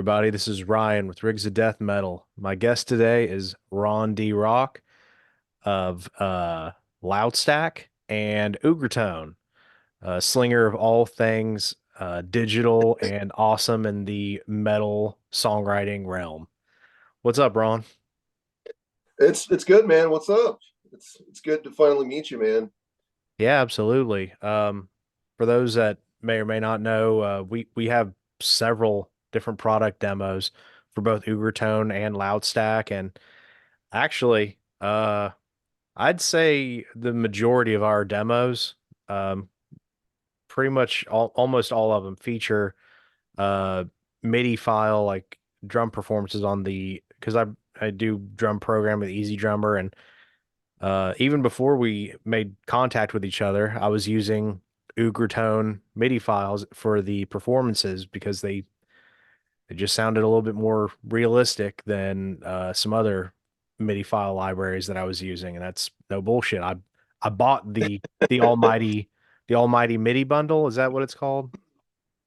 everybody. This is Ryan with Rigs of Death Metal. My guest today is Ron D. Rock of Loudstack and Ugertone, a slinger of all things digital and awesome in the metal songwriting realm. What's up, Ron? It's good, man. What's up? It's good to finally meet you, man. Yeah, absolutely. For those that may or may not know, we have several different product demos for both Ugertone and Loudstack, and actually, I'd say the majority of our demos, um, pretty much almost all of them feature uh MIDI file like drum performances on the because I do drum program with Easy Drummer, and even before we made contact with each other, I was using Ugertone MIDI files for the performances because they just sounded a little bit more realistic than some other MIDI file libraries that I was using, and that's no bullshit. I bought the almighty MIDI bundle. Is that what it's called?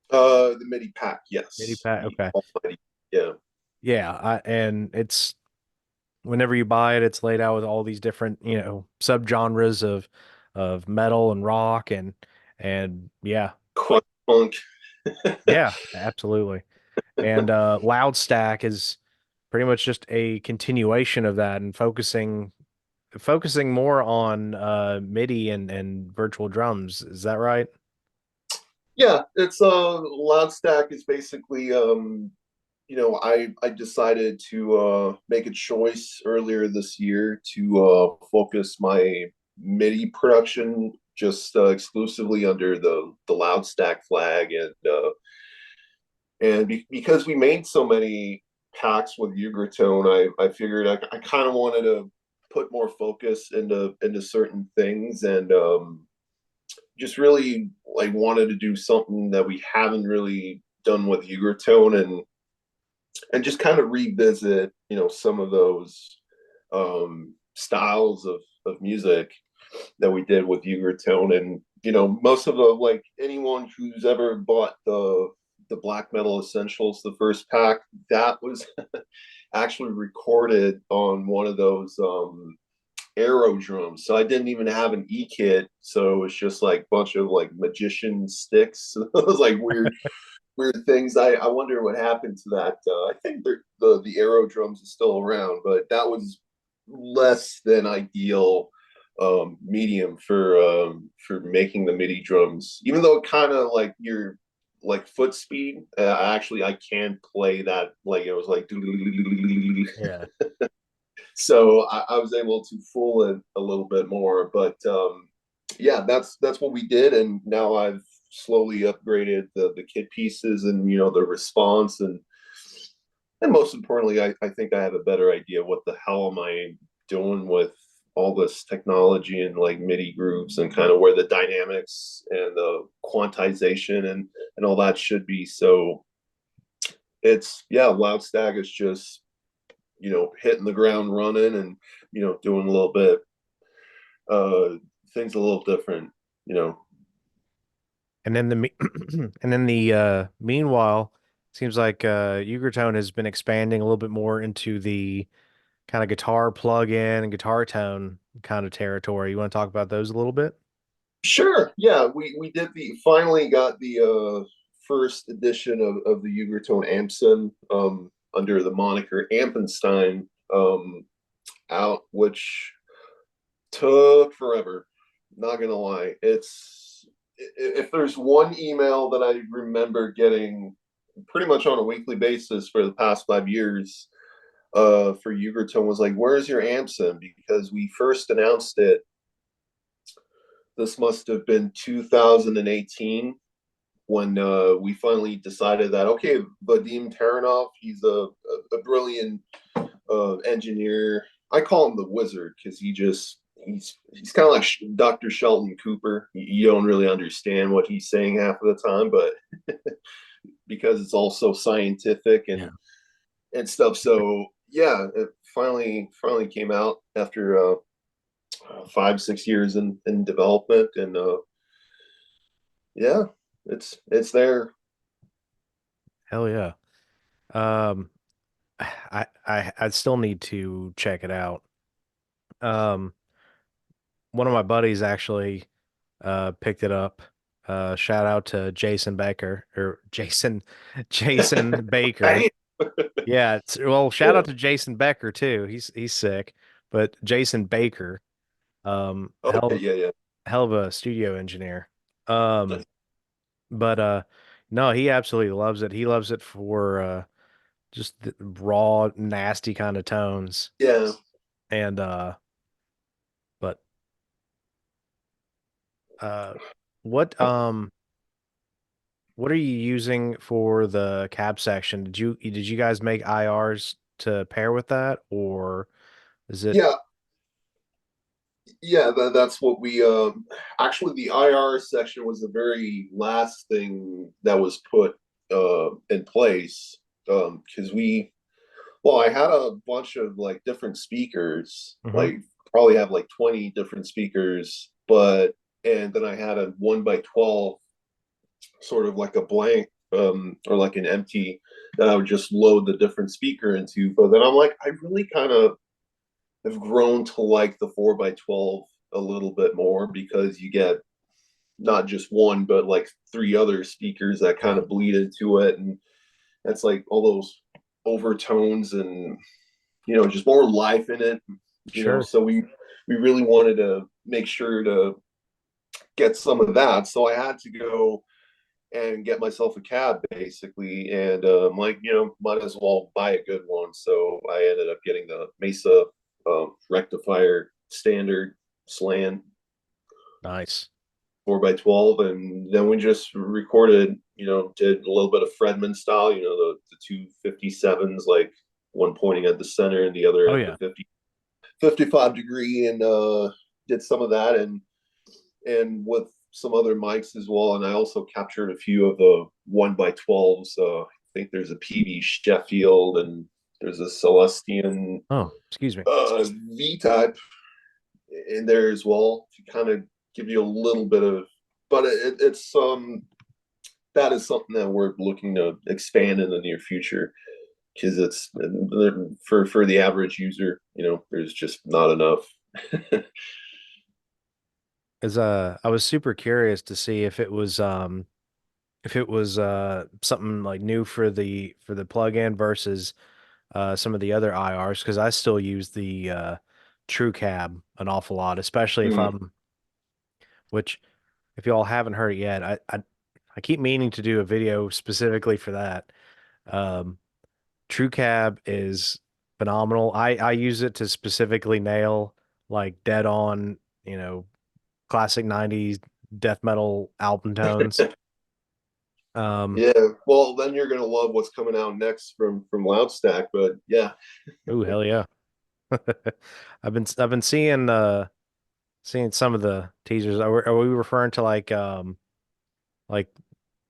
The MIDI pack, MIDI yes. pack. The Okay. almighty, yeah. Yeah, and it's whenever you buy it, it's laid out with all these different, subgenres of metal and rock and yeah. Crunk punk. Yeah, absolutely. And Loudstack is pretty much just a continuation of that and focusing more on MIDI and virtual drums. Is that right? Yeah, it's Loudstack is basically I decided to make a choice earlier this year to focus my MIDI production just exclusively under the Loudstack flag and because we made so many packs with Ugertone, I figured I kind of wanted to put more focus into certain things and just really like wanted to do something that we haven't really done with Ugertone and just kind of revisit some of those styles of music that we did with Ugertone and most of the like anyone who's ever bought the Black Metal Essentials, the first pack, that was actually recorded on one of those aero drums. So I didn't even have an E kit, so it's just like a bunch of like magician sticks. It was like weird things. I wonder what happened to that. I think the aero drums is still around, but that was less than ideal medium for making the MIDI drums. Even though it kind of like your like foot speed, actually I can play that like it was like Yeah. so I was able to fool it a little bit more. But yeah, that's what we did, and now I've slowly upgraded the kit pieces and the response and most importantly, I think I have a better idea what the hell am I doing with all this technology and like MIDI groups and kind of where the dynamics and the quantization and all that should be. So it's yeah, Loudstack is just hitting the ground running and doing a little bit uh things a little different, you know. And then and then the meanwhile, seems like Ugertone has been expanding a little bit more into the kind of guitar plug-in and guitar tone kind of territory. You want to talk about those a little bit? Sure. Yeah, we did the finally got the first edition of the Ugertone Ampson under the moniker Ampenstein out, which took forever. Not gonna lie. It's if there's one email that I remember getting pretty much on a weekly basis for the past 5 years for Ugertone was like, where's your Ampson? Because we first announced it, this must have been 2018 when we finally decided that okay, Vadim Taranov, he's a brilliant engineer. I call him the wizard because he's kind of like Dr. Sheldon Cooper. You don't really understand what he's saying half of the time, but because it's all so scientific Yeah. and stuff. So yeah, it finally came out after 5 6 years in development, and yeah, it's there. Hell yeah. Um, I still need to check it out. Um, one of my buddies actually picked it up. Shout out to Jason Baker or Jason Baker. Bang! Yeah, well, shout Yeah. out to Jason Becker too. He's sick, but Jason Baker, Okay. Yeah. Yeah. hell of a studio engineer. Um, but no, he absolutely loves it. He loves it for just the raw, nasty kind of tones. Yeah. And but uh, what um what are you using for the cab section? Did you guys make IRs to pair with that, or is it? Yeah. Yeah. That's what we. Actually, the IR section was the very last thing that was put in place because we. Well, I had a bunch of like different speakers, Mhm. like probably have like 20 different speakers, but and then I had a 1 by 12 sort of like a blank or like an empty that I would just load the different speaker into. But then I'm like, I really kind of have grown to like the 4 by 12 a little bit more because you get not just one, but like three other speakers that kind Yeah, of bleed into it. And that's like all those overtones and, just more life in it, sure. So we really wanted to make sure to get some of that. So I had to go and get myself a cab basically. And like, might as well buy a good one. So I ended up getting the Mesa rectifier standard slant Nice. 4 by 12. And then we just recorded, did a little bit of Fredman style, the two 57s, like one pointing at the center and the other Oh at the yeah. 55 degree, and did some of that and with some other mics as well. And I also captured a few of the 1 by 12s. I think there's a PV Sheffield and there's a Celestian Oh, excuse me. V type in there as well to kind of give you a little bit of, but it's that is something that we're looking to expand in the near future because it's for the average user, there's just not enough. As I was super curious to see if it was something like new for the plug-in versus some of the other IRs, because I still use the True Cab an awful lot, especially if Mm. I'm which if y'all haven't heard it yet, I keep meaning to do a video specifically for that. Um, True Cab is phenomenal. I use it to specifically nail like dead on, classic 90s death metal album tones. Um, Yeah, well, then you're gonna love what's coming out next from Loudstack. But yeah, ooh, hell yeah. I've been seeing some of the teasers. Are we referring to like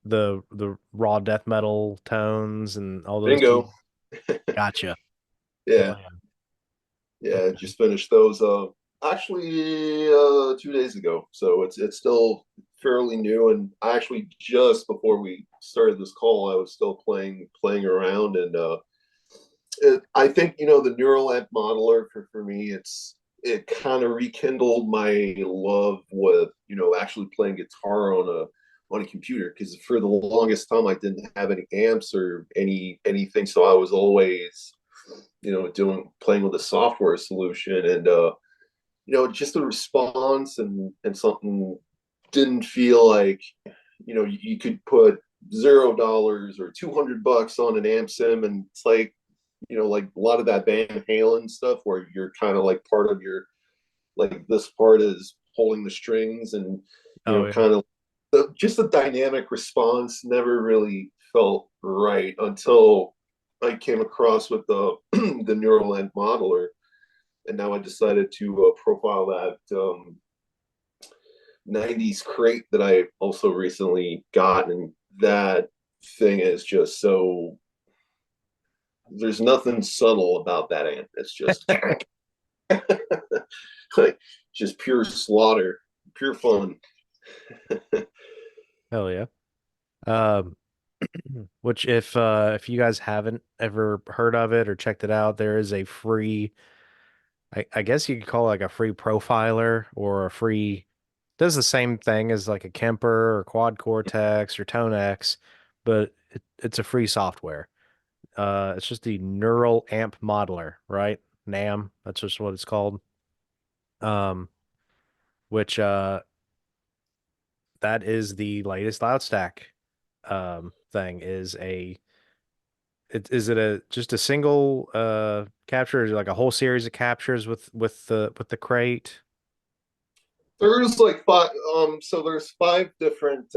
the raw death metal tones and all those bingo. teasers? Gotcha. Yeah, Hell yeah. yeah, Okay. just finished those actually 2 days ago. So it's still fairly new. And actually, just before we started this call, I was still playing around, and I think the neural amp modeler for me, it kind of rekindled my love with actually playing guitar on a computer, because for the longest time I didn't have any amps or anything, so I was always doing playing with a software solution. And just the response and something didn't feel like you could put $0 or $200 on an amp sim, and it's like like a lot of that Van Halen stuff where you're kind of like part of your, like, this part is holding the strings, and Oh yeah. kind of just the dynamic response never really felt right until I came across with the the Neuralink modeler, and now I decided to profile that 90s crate that I also recently got, and that thing is just so, there's nothing subtle about that amp. It's just like just pure slaughter, pure fun. Hell yeah. Um, Which if you guys haven't ever heard of it or checked it out, there is a free, I guess you could call it like a free profiler or a free, does the same thing as like a Kemper or Quad Cortex or Tone X, but it's a free software. It's just the Neural Amp Modeler, right? NAM, that's just what it's called. Um, which that is the latest Loudstack thing. Is it a just a single capture, or is it like a whole series of captures with the crate? There's like five, so there's five different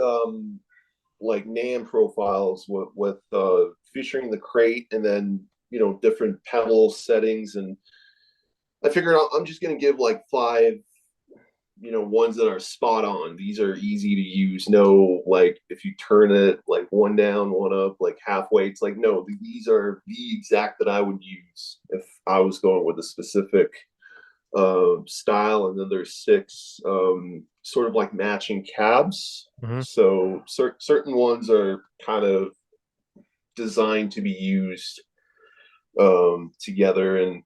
like NAM profiles with featuring the crate, and then different pedal settings. And I figured I'm just gonna give like five, ones that are spot on. These are easy to use. No, like if you turn it like one down, one up, like halfway, it's like no, these are the exact that I would use if I was going with a specific style. And then there's six sort of like matching cabs. Hmm. So certain ones are kind of designed to be used together, and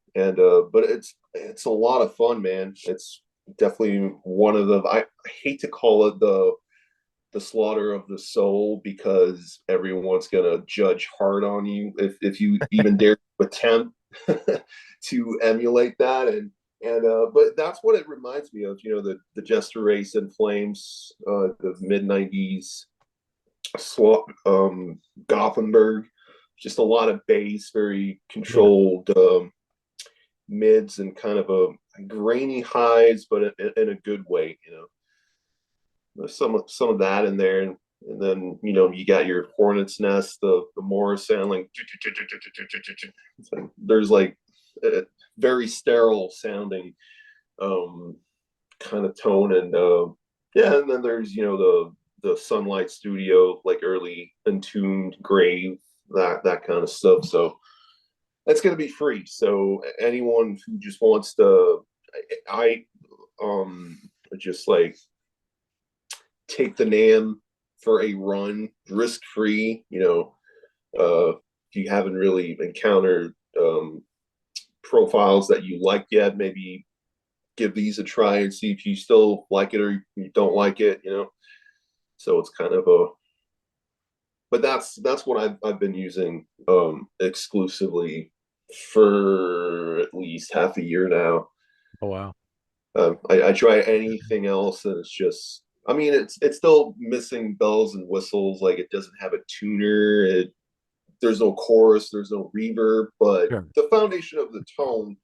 but it's a lot of fun, man. It's definitely one of the I hate to call it the slaughter of the soul, because everyone's gonna judge hard on you if you even dare to attempt to emulate that. And but that's what it reminds me of, the Jester Race and Flames, the mid 90s, Gothenburg, just a lot of bass, very Yeah. controlled mids, and kind of a grainy highs, but in a good way. There's some of that in there, and then you got your hornet's nest, the Morris sound, like there's like a very sterile sounding um kind of tone. And yeah, and then there's the Sunlight Studio, like early Entombed, Grave, that kind of stuff. So that's going to be free, so anyone who just wants to, I just like take the NAM for a run, risk free. If you haven't really encountered profiles that you like yet, maybe give these a try and see if you still like it or you don't like it. So it's kind of a, but that's what I've been using exclusively for at least half a year now. Oh wow. I try anything else, and it's just, I mean, it's still missing bells and whistles. Like, it doesn't have a tuner. There's no chorus. There's no reverb. But Sure. the foundation of the tone,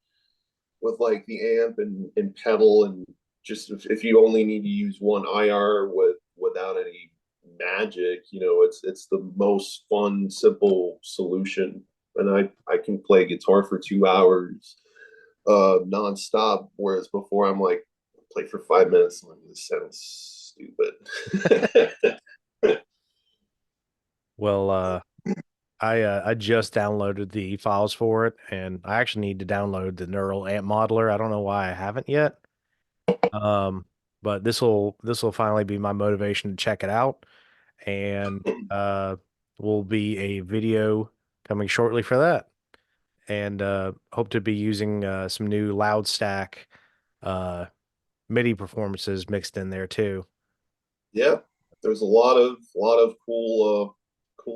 with like the amp and pedal, and just if you only need to use one IR without any magic, it's the most fun, simple solution. And I can play guitar for 2 hours nonstop. Whereas before, I'm like, play for 5 minutes. I'm like, this sounds stupid. Well, I just downloaded the files for it, and I actually need to download the Neural Amp Modeler. I don't know why I haven't yet. Um, but this will finally be my motivation to check it out, and will be a video coming shortly for that. And hope to be using some new Loudstack uh MIDI performances mixed in there too. Yeah, there's a lot of cool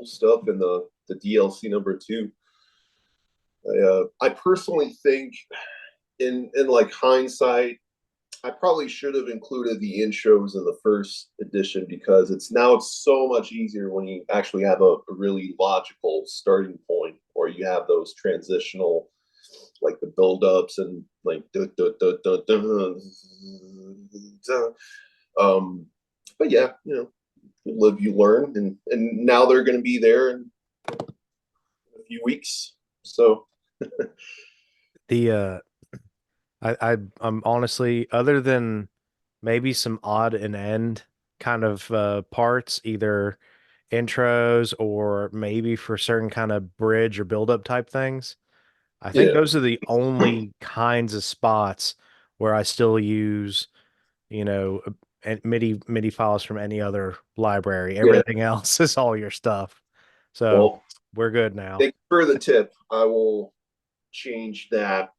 stuff in the DLC number two. I personally think, in like hindsight, I probably should have included the intros in the first edition, because it's so much easier when you actually have a really logical starting point, or you have those transitional, like the build-ups, and like um but yeah, you live, you learn, and now they're going to be there in a few weeks. So The I'm honestly, other than maybe some odd and end kind of parts, either intros or maybe for certain kind of bridge or build up type things. I think yeah, those are the only kinds of spots where I still use, you know, MIDI files from any other library. yeah, Everything else is all your stuff. So Well, we're good now. thank you for the tip. I will change that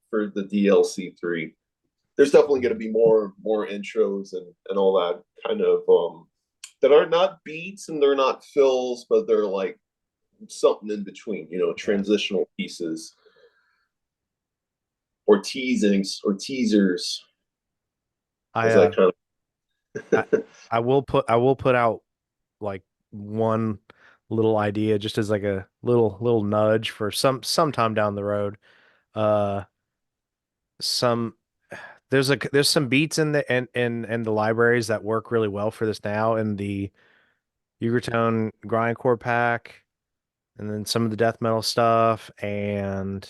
for the DLC 3. There's definitely going to be more intros and all that kind of that are not beats and they're not fills, but they're like something in between, Yeah. transitional pieces or teasings or teasers, I as I uh kind I, of. I will put out like one little idea just as like a little nudge for sometime down the road. Uh some there's some beats in in the libraries that work really well for this now in the Ugertone grindcore pack, and then some of the death metal stuff, and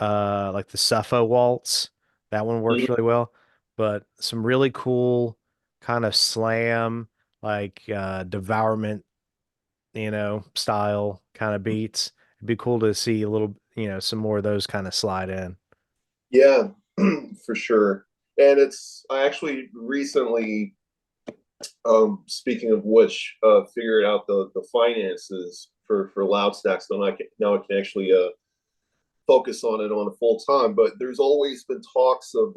like the Sufo waltz. That one works really well. But some really cool kind of slam, like devourment, style kind of beats. It'd be cool to see a little, some more of those kind of slide in. Yeah, for sure. And I actually recently, speaking of which, figured out the finances for Loudstacks. Now I can actually focus on it on a full time. But there's always been talks of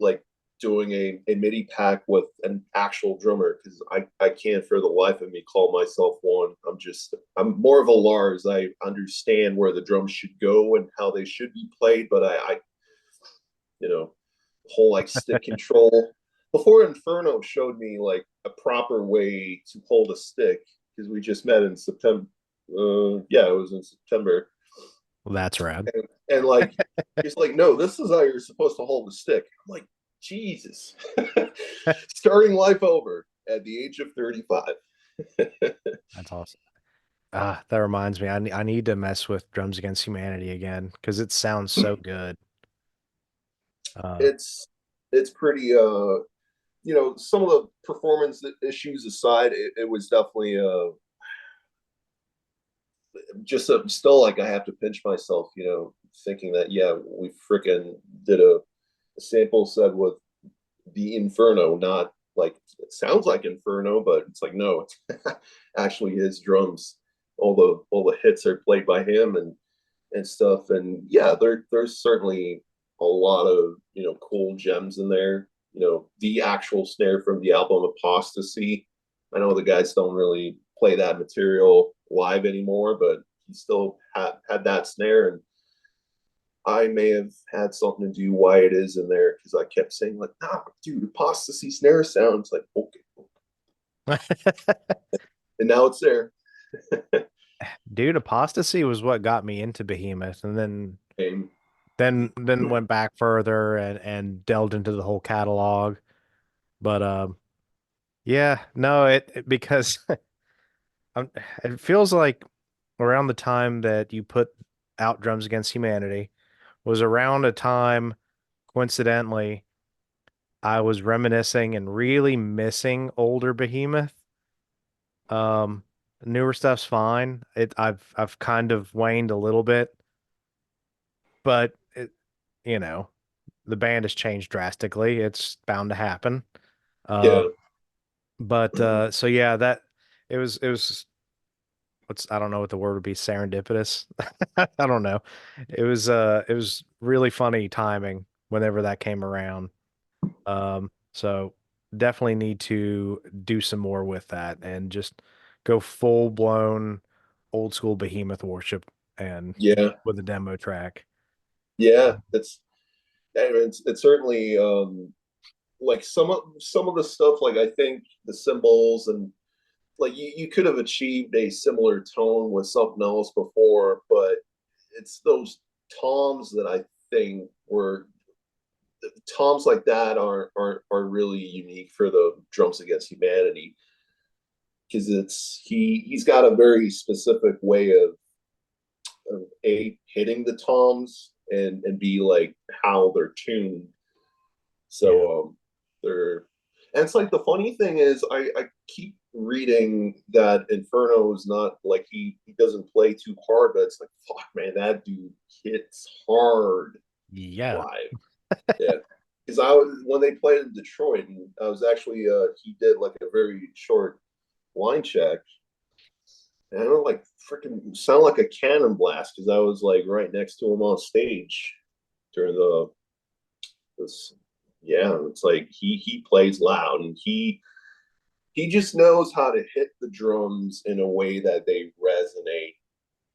like doing a MIDI pack with an actual drummer because I can't for the life of me call myself one. I'm more of a Lars. I understand where the drums should go and how they should be played, but I whole like stick control. Before Inferno showed me like a proper way to hold a stick because we just met in September. Yeah, it was in September, Well, that's rad. and like he's like, no, this is how you're supposed to hold the stick. I'm like, Jesus, starting life over at the age of 35. That's awesome. Ah, that reminds me. I need to mess with Drums Against Humanity again because it sounds so good. Uh, It's pretty some of the performance issues aside, it was definitely still like I have to pinch myself, thinking that yeah, we freaking did a sample set with the Inferno, not like it sounds like Inferno, but it's like no, it's actually his drums. All the hits are played by him and stuff, and yeah, there's certainly a lot of cool gems in there. The actual snare from the album Apostasy. I know the guys don't really play that material live anymore, but he still had that snare, and I may have had something to do why it is in there because I kept saying like, "Nah, dude, Apostasy snare sounds like okay," and now it's there. dude, Apostasy was what got me into Behemoth, and And then went back further and delved into the whole catalog. But yeah, no, because it feels like around the time that you put out Drums Against Humanity was around a time, coincidentally, I was reminiscing and really missing older Behemoth. Um, Newer stuff's fine. I've kind of waned a little bit, but you know, the band has changed drastically. It's bound to happen. yeah, But so yeah, that it was what's I don't know what the word would be, serendipitous. I don't know. It was really funny timing whenever that came around. So definitely need to do some more with that and just go full blown old school Behemoth worship and yeah, with a demo track. yeah. It's certainly like some of the stuff. Like I think the cymbals and like you could have achieved a similar tone with something else before, but it's those toms that I think were toms like that are really unique for the Drums Against Humanity because he's got a very specific way of a hitting the toms and be like how they're tuned. Yeah. So they're and it's like the funny thing is I keep reading that Inferno is not like he doesn't play too hard, but it's like fuck man, that dude hits hard Yeah. live. Yeah. Because I was when they played in Detroit, and I was actually he did like a very short line check, And I don't like freaking sound like a cannon blast because I was like right next to him on stage during the this. Yeah, it's like he plays loud and he just knows how to hit the drums in a way that they resonate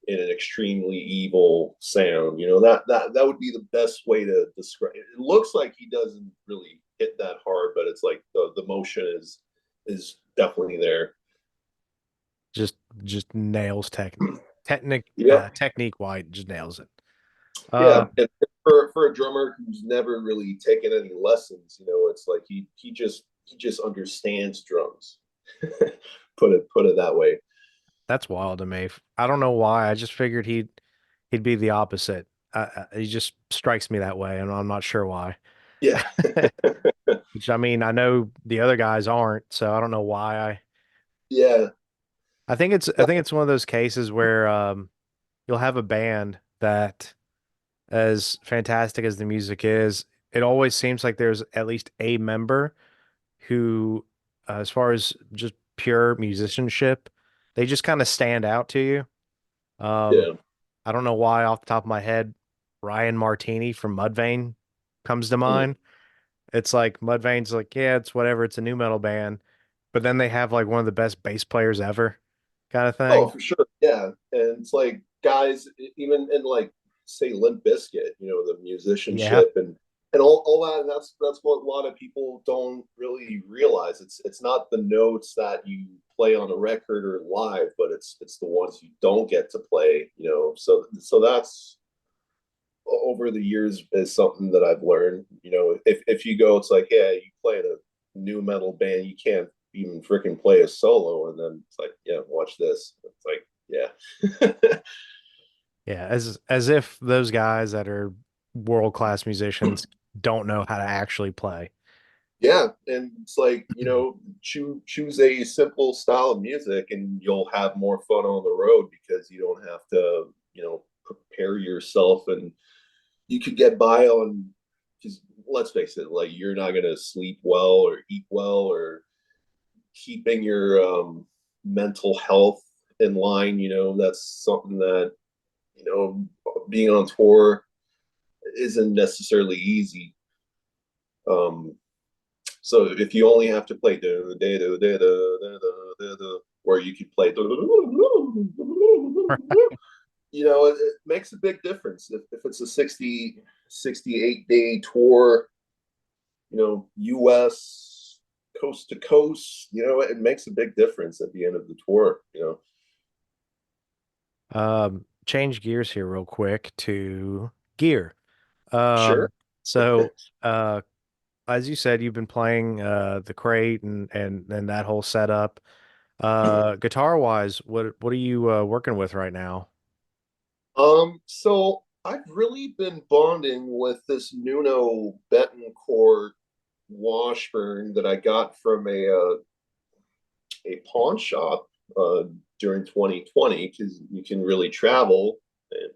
in an extremely evil sound. You know, that would be the best way to describe it. It looks like he doesn't really hit that hard, but it's like the motion is definitely there. Just just nails Yep. technique white just nails it. Yeah. Uh, And for a drummer who's never really taken any lessons, you know, it's like he just understands drums. Put it that way. that's wild to me. I don't know why. I just figured he'd be the opposite. He just strikes me that way, and I'm not sure why. Yeah. Which I mean, I know the other guys aren't, so I don't know why Yeah. I think it's one of those cases where you'll have a band that, as fantastic as the music is, it always seems like there's at least a member who, as far as just pure musicianship, they just kind of stand out to you. Yeah. I don't know why off the top of my head, Ryan Martini from Mudvayne comes to Mm. mind. It's like Mudvayne's like, yeah, it's whatever, it's a new metal band, but then they have like one of the best bass players ever kind of Oh, thing. for sure. Yeah. And it's like guys, even in like say Limp Bizkit, you know, the Yeah. musicianship and all that. And that's what a lot of people don't really realize. It's not the notes that you play on a record or live, but it's the ones you don't get to play, you know. So that's over the years is something that I've learned. You know, if you go, it's like, yeah, you play in a new metal band, you can't even freaking play a solo, and then it's like, yeah, watch this. It's like, yeah, Yeah, as if those guys that are world-class musicians don't know how to actually play. yeah, and it's like choose a simple style of music, and you'll have more fun on the road because you don't have to prepare yourself, and you could get by on because let's face it, like you're not gonna sleep well or eat well or keeping your mental health in line. You know, that's something that, being on tour isn't necessarily easy. Um, so if you only have to play or you could play, it makes a big difference. If it's a 68 day tour, US coast to coast, it makes a big difference at the end of the tour. Change gears here real quick to gear. Sure. Um, so as you said, you've been playing the crate and that whole setup. Guitar wise, what are you working with right now? So I've really been bonding with this Nuno Betancourt Washburn that I got from a pawn shop during 2020 because you can really travel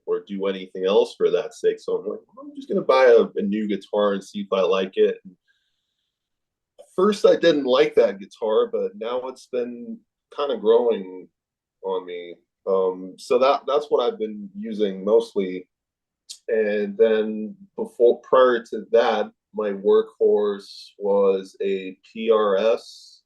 or do anything else for that sake. So I'm like, I'm just gonna buy a new guitar and see if I like it. And first, I didn't like that guitar, but now it's been kind of growing on me. So that's what I've been using mostly. And then prior to that, my workhorse was a PRS,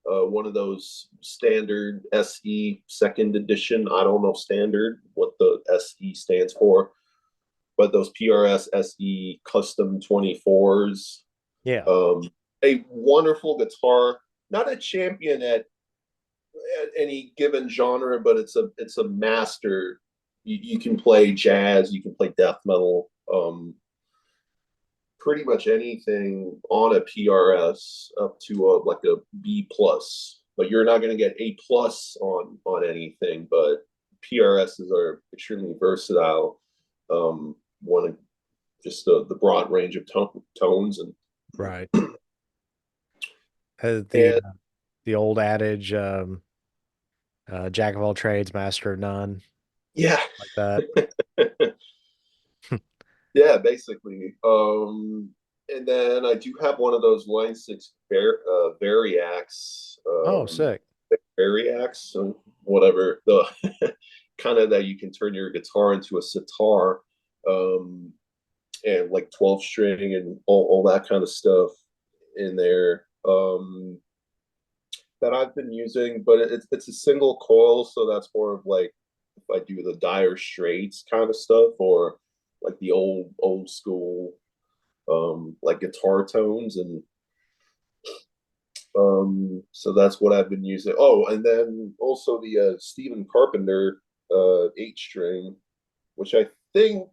one of those standard SE second edition. I don't know standard what the SE stands for, but those PRS SE custom 24s. Yeah. A wonderful guitar, not a champion at any given genre, but it's a master. You can play jazz, you can play death metal, pretty much anything on a PRS up to like a B plus. But you're not going to get A plus on anything. But PRSs are extremely versatile. One of just the broad range of tones Right. and The old adage, jack of all trades, master of none, yeah, like that. yeah, basically. And then I do have one of those Line 6 Variacs. Oh, sick. Variacs. whatever the kind of that you can turn your guitar into a sitar, um, and like 12 string and all that kind of stuff in there. That I've been using, but it's a single coil, so that's more of like if I do the Dire Straits kind of stuff, or like the old school like guitar tones, and so that's what I've been using. Oh, and then also the Stephen Carpenter 8 string, which I think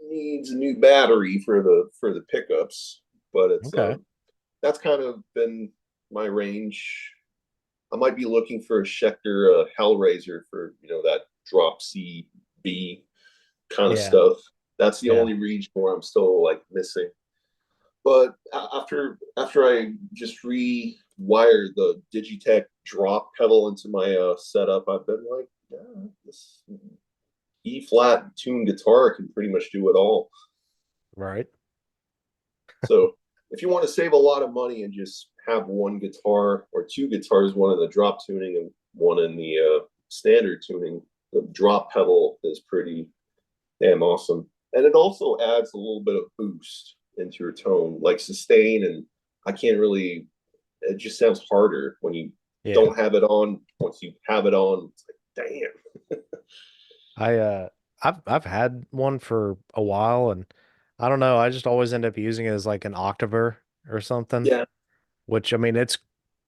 needs a new battery for the pickups, but it's Okay. that's kind of been my range. I might be looking for a Schecter Hellraiser for that drop C B kind of Yeah. stuff. That's the Yeah. only region where I'm still like missing. But after I just rewired the Digitech drop pedal into my setup, I've been like, yeah, this E flat tuned guitar can pretty much do it all. Right. So if you want to save a lot of money and just have one guitar or two guitars, one in the drop tuning and one in the standard tuning, the drop pedal is pretty damn awesome. And it also adds a little bit of boost into your tone, like sustain. And I can't really, it just sounds harder when you Yeah. don't have it on. Once you have it on, it's like, damn. I I've had one for a while and I don't know, I just always end up using it as like an Octaver or something, Yeah. which I mean it's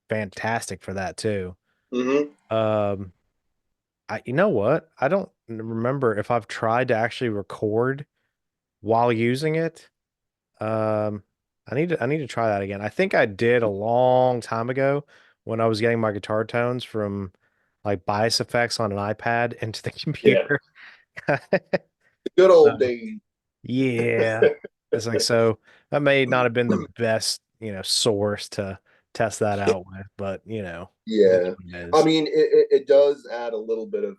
fantastic for that too. Mm-hmm. Um you know what? I don't remember if I've tried to actually record while using it. Um I need to try that again. I think I did a long time ago when I was getting my guitar tones from like bias effects on an iPad into the Yeah. computer. The good old Uh, days. Yeah. It's like so that may not have been the best, source to test that out with, but it is Yeah. what it I is. mean, it does add a little bit of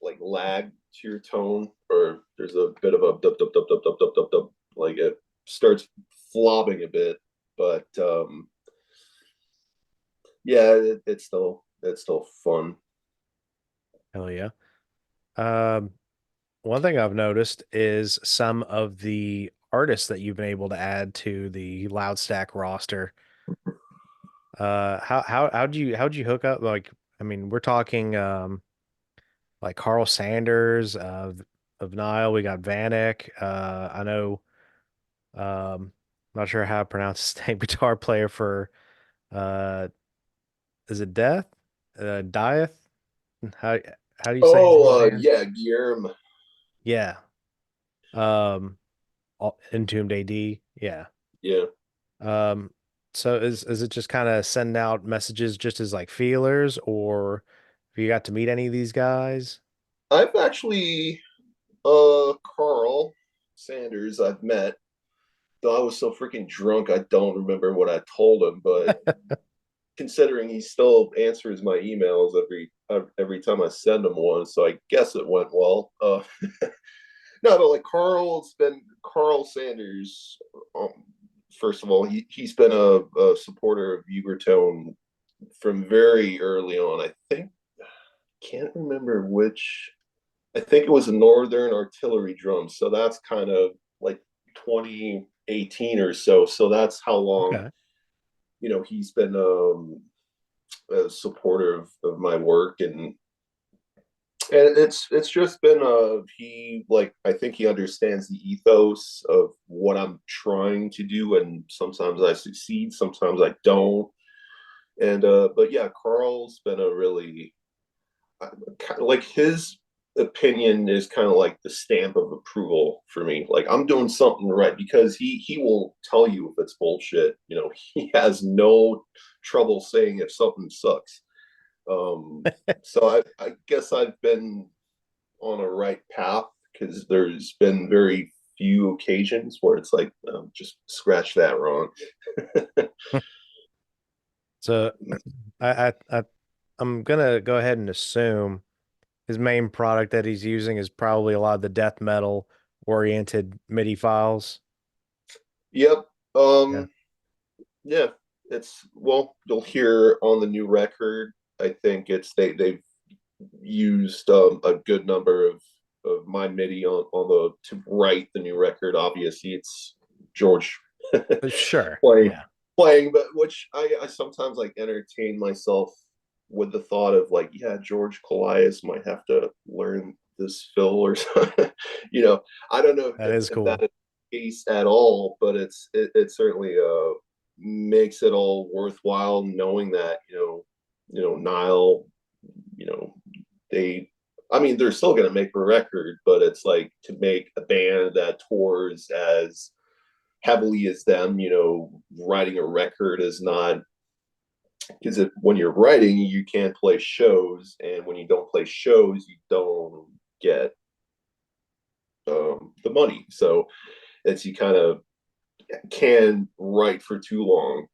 like lag to your tone, or there's a bit of a dup dup dup dup dup dup dup dup, like it starts flobbing a bit, but yeah, it's still fun. Hell yeah. Um, One thing I've noticed is some of the artists that you've been able to add to the Loudstack roster. How'd you hook up? Like, I mean, we're talking like Carl Sanders of Nile. We got Vanek. I know not sure how to pronounce his name. Guitar player for uh, is it Death? Dieth? How how do you say his name Oh, again? yeah, Guillermo. Yeah. Um, Entombed AD. Yeah. Yeah, Um, so is it just kind of sending out messages just as like feelers, or have you got to meet any of these guys? I've actually Carl Sanders I've met, though I was so freaking drunk I don't remember what I told him, but considering he still answers my emails every time I send him one, so I guess it went well. No, but like Carl's been Carl Sanders. First of all, he's been a supporter of Ubertone from very early on. I think can't remember which. I think it was a Northern Artillery drum. So that's kind of like 2018 or so. So that's how long Okay. he's been a supporter of my work, and it's just been he like I think he understands the ethos of what I'm trying to do, and sometimes I succeed, sometimes I don't. And but yeah, Carl's been a really kind of like his opinion is kind of like the stamp of approval for me. Like I'm doing something right, because he will tell you if it's bullshit. He has no trouble saying if something sucks. So I guess I've been on a right path, because there's been very few occasions where it's like, just scratch that, wrong. So I'm gonna go ahead and assume his main product that he's using is probably a lot of the death metal oriented MIDI files. Yep. Yeah. Yeah. It's, well, you'll hear on the new record. I think it's they've used a good number of my MIDI on the to write the new record. Obviously, it's George Sure. playing Yeah. playing, but which I sometimes like entertain myself with the thought of like, yeah, George Colias might have to learn this fill or something. You know, I don't know That is if that cool. is the case at all, but it certainly makes it all worthwhile knowing that Nile, you know they I mean, they're still going to make a record, but it's like to make a band that tours as heavily as them, writing a record is not, because when you're writing, you can't play shows, and when you don't play shows, you don't get the money. So it's you kind of can write for too long,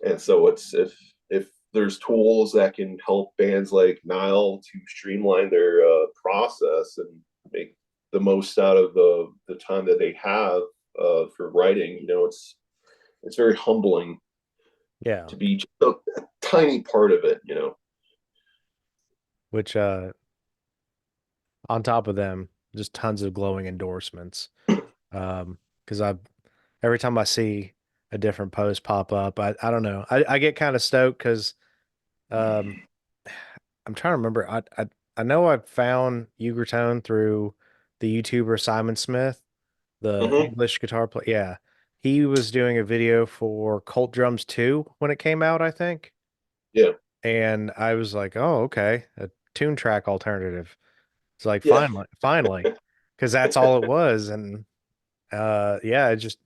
and so it's if there's tools that can help bands like Nile to streamline their process and make the most out of the time that they have for writing. It's very humbling Yeah. to be just a tiny part of it. Which on top of them, just tons of glowing endorsements. Because I've every time I see a different post pop up, I don't know. I get kind of stoked because um I'm trying to remember. I know I found Ugertone through the YouTuber Simon Smith, the Mm-hmm. English guitar player. Yeah. He was doing a video for Cult Drums 2 when it came out, I think. Yeah, And I was like, oh, okay, a tune track alternative. It's like yeah, finally, because that's all it was. And yeah, it just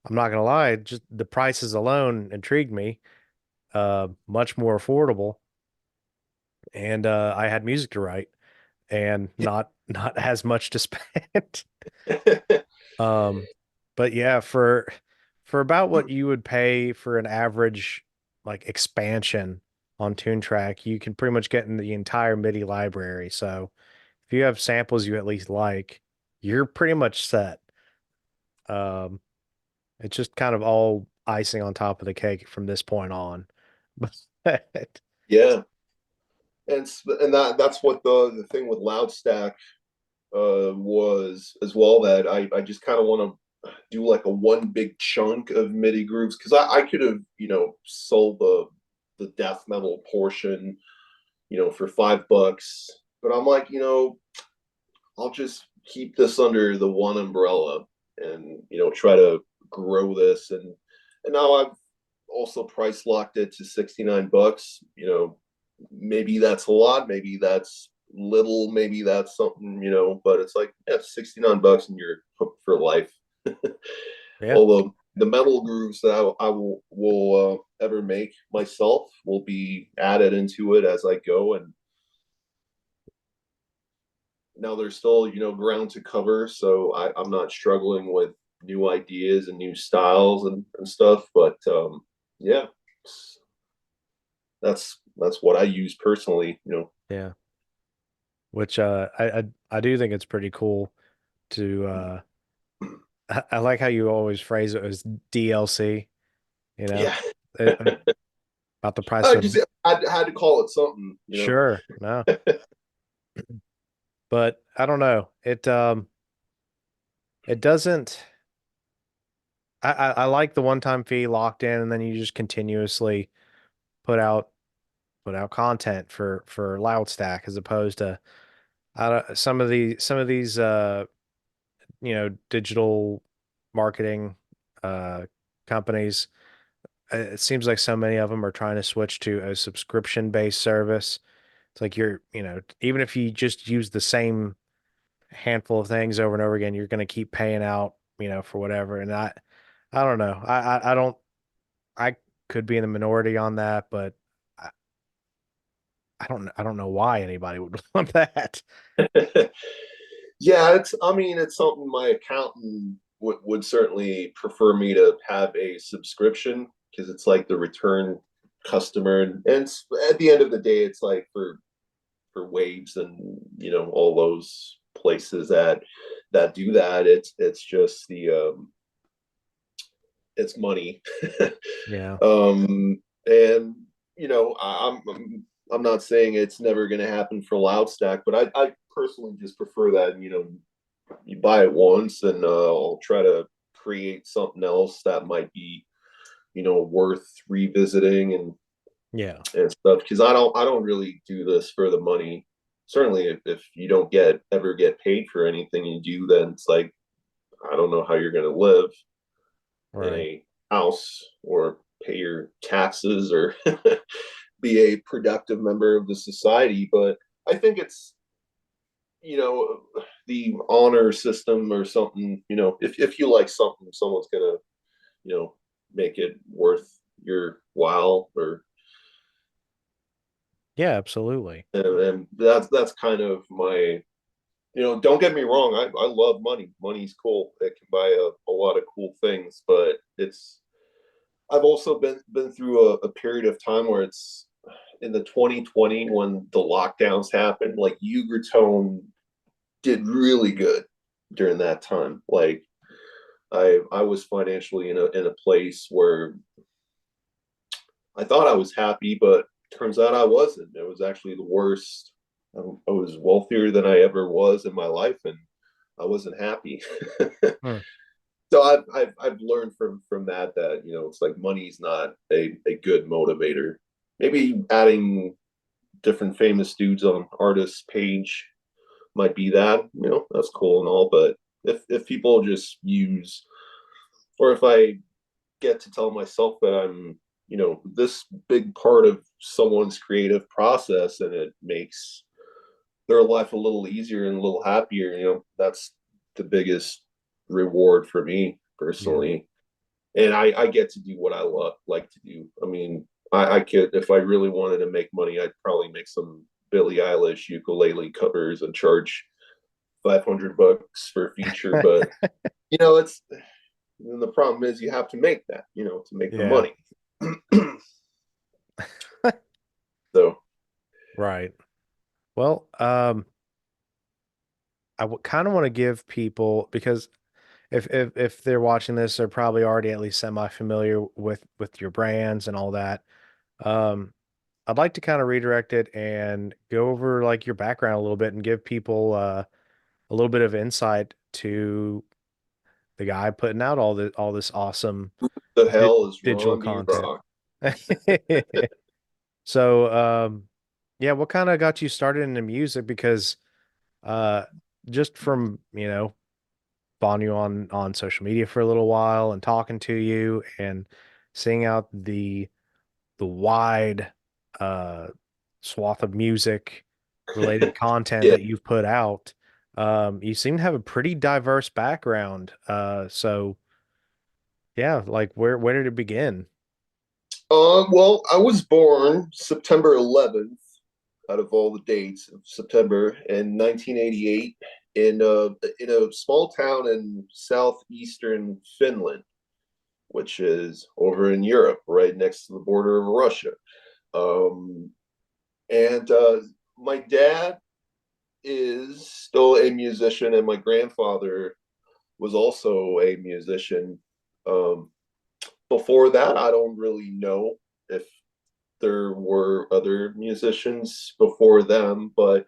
I'm not gonna lie, just the prices alone intrigued me. Much more affordable, and I had music to write and not as much to spend. Um, but yeah, for about what you would pay for an average like expansion on TuneTrack, you can pretty much get in the entire MIDI library. So if you have samples you at least like, you're pretty much set. Um, it's just kind of all icing on top of the cake from this point on. But yeah. And that's what the thing with Loudstack was as well. That I just kind of want to do like a one big chunk of MIDI groups, because I could have sold the death metal portion for $5, but I'm like, I'll just keep this under the one umbrella and try to grow this. And now I've also price locked it to $69. Maybe that's a lot, maybe that's little, maybe that's something, but it's like, yeah, $69 and you're hooked for life. yeah, Although the metal grooves that I will ever make myself will be added into it as I go. And now there's still ground to cover, so I'm not struggling with new ideas and new styles and stuff. But yeah, that's what I use personally. yeah. Which I do think it's pretty cool to I like how you always phrase it as DLC, you know, Yeah, uh, about the price I of just I had to call it something. sure, no. But I don't know. It doesn't I like the one-time fee locked in and then you just continuously put out put out content for Loudstack as opposed to I don't, some of these digital marketing uh companies. It seems like so many of them are trying to switch to a subscription-based service. It's like even if you just use the same handful of things over and over again, you're going to keep paying out, for whatever. And I don't know. I don't, I could be in the minority on that, but I, I don't know why anybody would want that. Yeah, I mean, it's something my accountant would certainly prefer me to have a subscription, because it's like the return customer, and at the end of the day, it's like for Waves and all those places that do that. It's just it's money. Yeah. And I'm I'm not saying it's never going to happen for Loudstack, but I personally just prefer that, you buy it once, and I'll try to create something else that might be, worth revisiting Yeah. and stuff. Because I don't really do this for the money. Certainly, if you don't ever get paid for anything you do, then it's like I don't know how you're going to live in Right. a house or pay your taxes or be a productive member of the society. But I think it's, you know, the honor system or something, if you like something, someone's gonna, make it worth your while, or Yeah, absolutely. and that's kind of my, don't get me wrong, I love money. Money's cool. It can buy a lot of cool things, but I've also been through a period of time where it's in the 2020 when the lockdowns happened, like Ugertone did really good during that time. Like I was financially in a place where I thought I was happy, but turns out I wasn't. It was actually the worst. I was wealthier than I ever was in my life, and I wasn't happy. Hmm. So I've learned from that it's like money's not a good motivator. Maybe adding different famous dudes on artists page might be that, that's cool and all, but if people just use, or if I get to tell myself that I'm, this big part of someone's creative process, and it makes their life a little easier and a little happier, that's the biggest reward for me Yeah. personally. And I get to do what I like to do. I mean, I could, if I really wanted to make money, I'd probably make some Billie Eilish ukulele covers and charge $500 for a feature. But it's, the problem is you have to make that, to make the Yeah. money. So Right. Well, I kind of want to give people, because if they're watching this, they're probably already at least semi familiar with your brands and all that. Um, I'd like to kind of redirect it and go over like your background a little bit and give people a little bit of insight to the guy putting out all this awesome the hell is digital Ron B. content. Rock? So, yeah, what kind of got you started into music? Because uh, just from, following you on social media for a little while and talking to you and seeing out the wide uh swath of music related content Yeah. that you've put out, you seem to have a pretty diverse background. So yeah, like where did it begin? Well, I was born September 11th, out of all the dates of September, in 1988 in a small town in southeastern Finland, which is over in Europe, right next to the border of Russia. Um, and my dad is still a musician, and my grandfather was also a musician. Um, Before that, I don't really know if there were other musicians before them, but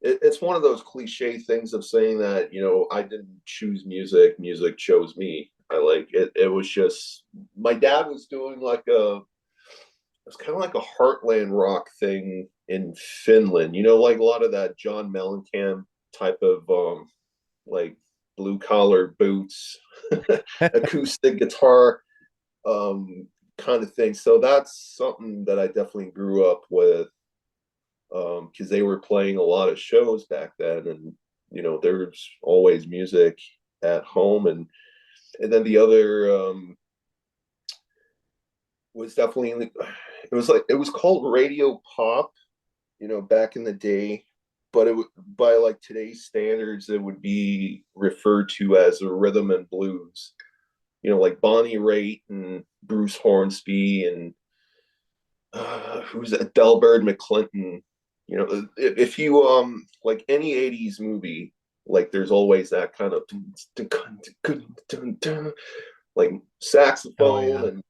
it's one of those cliche things of saying that, I didn't choose music, music chose me. I like it. It was just my dad was doing like it's kind of like a heartland rock thing in Finland, like a lot of that John Mellencamp type of like blue collar boots, acoustic guitar um kind of thing. So that's something that I definitely grew up with, because they were playing a lot of shows back then, and there's always music at home, and then the other was definitely, it was called radio pop, back in the day, but by like today's standards it would be referred to as a rhythm and blues, like Bonnie Raitt and Bruce Hornsby and who's that? Delbert McClinton. If you like any '80s movie, like there's always that kind of like Oh saxophone, yeah. and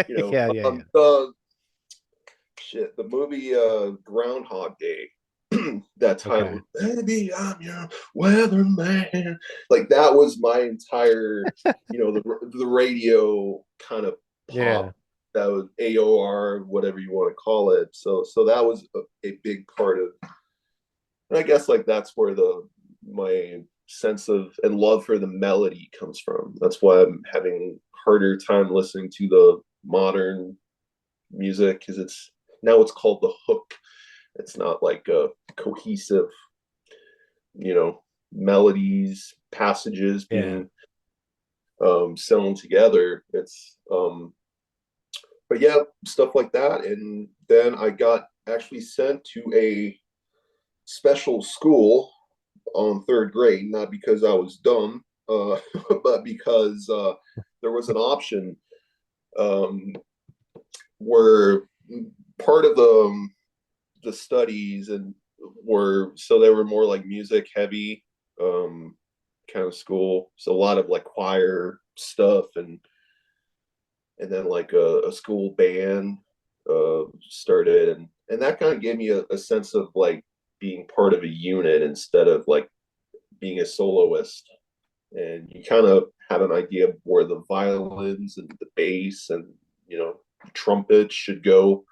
Yeah, yeah, yeah. shit, the movie Groundhog Day. That Okay. time, baby, I'm your weatherman. Like that was my entire, the radio kind of Yeah. pop. That was AOR, whatever you want to call it. So that was a big part of. And I guess like that's where the my sense of and love for the melody comes from. That's why I'm having harder time listening to the modern music because it's called the hook. It's not like a cohesive, you know, melodies, passages Yeah. being sewn together. But yeah, stuff like that. And then I got actually sent to a special school on third grade, not because I was dumb, but because there was an option um, where part of the studies and were so they were more like music heavy um kind of school, so a lot of like choir stuff and then like a school band started and that kind of gave me a sense of like being part of a unit instead of like being a soloist, and you kind of had an idea of where the violins and the bass and trumpet should go,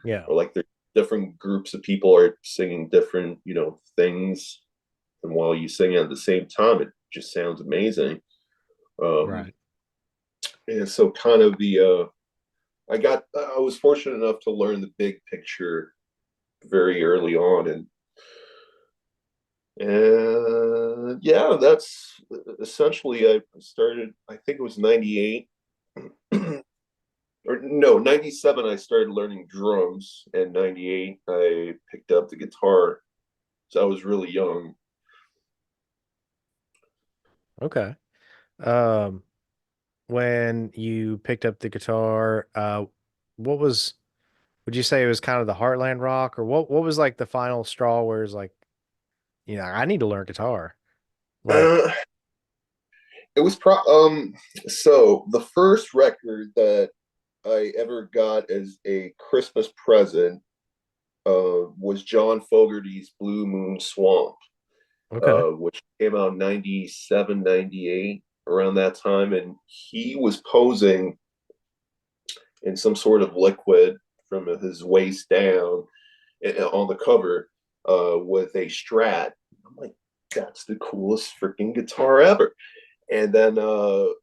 Yeah. or like the different groups of people are singing different things, and while you sing at the same time it just sounds amazing. um Right. and so kind of the I was fortunate enough to learn the big picture very early on, and yeah, that's essentially I started, I think it was 98 or no, 97 I started learning drums, and 98 I picked up the guitar, so I was really young. Okay. Um, when you picked up the guitar, what was, would you say it was kind of the Heartland rock, or what was like the final straw where it's like, I need to learn guitar. Like, uh, it was so the first record that I ever got as a Christmas present was John Fogerty's Blue Moon Swamp, okay. which came out in 97, 98, around that time. And he was posing in some sort of liquid from his waist down on the cover with a Strat. I'm like, that's the coolest freaking guitar ever. And then the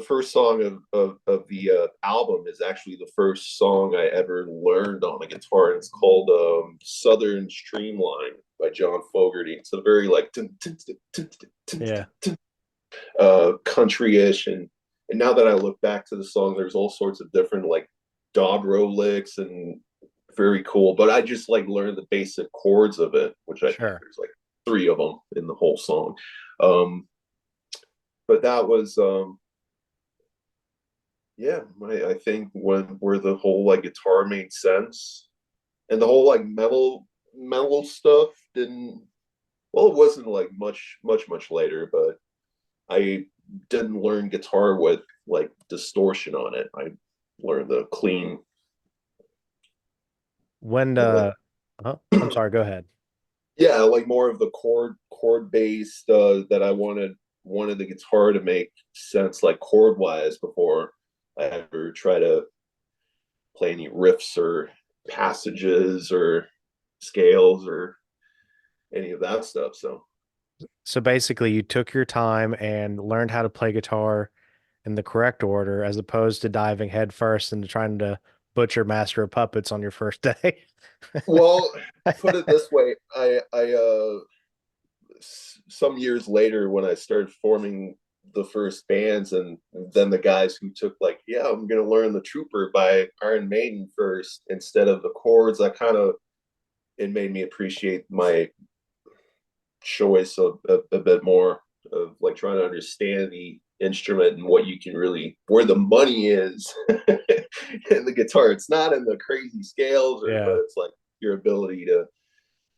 first song of the album is actually the first song I ever learned on a guitar, and it's called Southern Streamline by John Fogerty. It's a very like Yeah. country-ish, and now that I look back to the song, there's all sorts of different like doggerel licks and very cool, but I just like learned the basic chords of it, which I think Sure. there's like three of them in the whole song. um but that was yeah, I think where the whole like guitar made sense, and the whole like metal stuff didn't. Well, it wasn't like much later, but I didn't learn guitar with like distortion on it. I learned the clean, When, like I'm sorry, go ahead. yeah, like more of the chord based that I wanted the guitar to make sense like chord wise before I ever try to play any riffs or passages or scales or any of that stuff. So So basically, you took your time and learned how to play guitar in the correct order, as opposed to diving headfirst into trying to butcher Master of Puppets on your first day. well, put it this way, I some years later when I started forming the first bands, and then the guys who took like, yeah, I'm gonna learn the Trooper by Iron Maiden first instead of the chords, I kind of it made me appreciate my choice a bit more of like trying to understand the instrument and what you can really where the money is in the guitar. It's not in the crazy scales but Yeah. it's like your ability to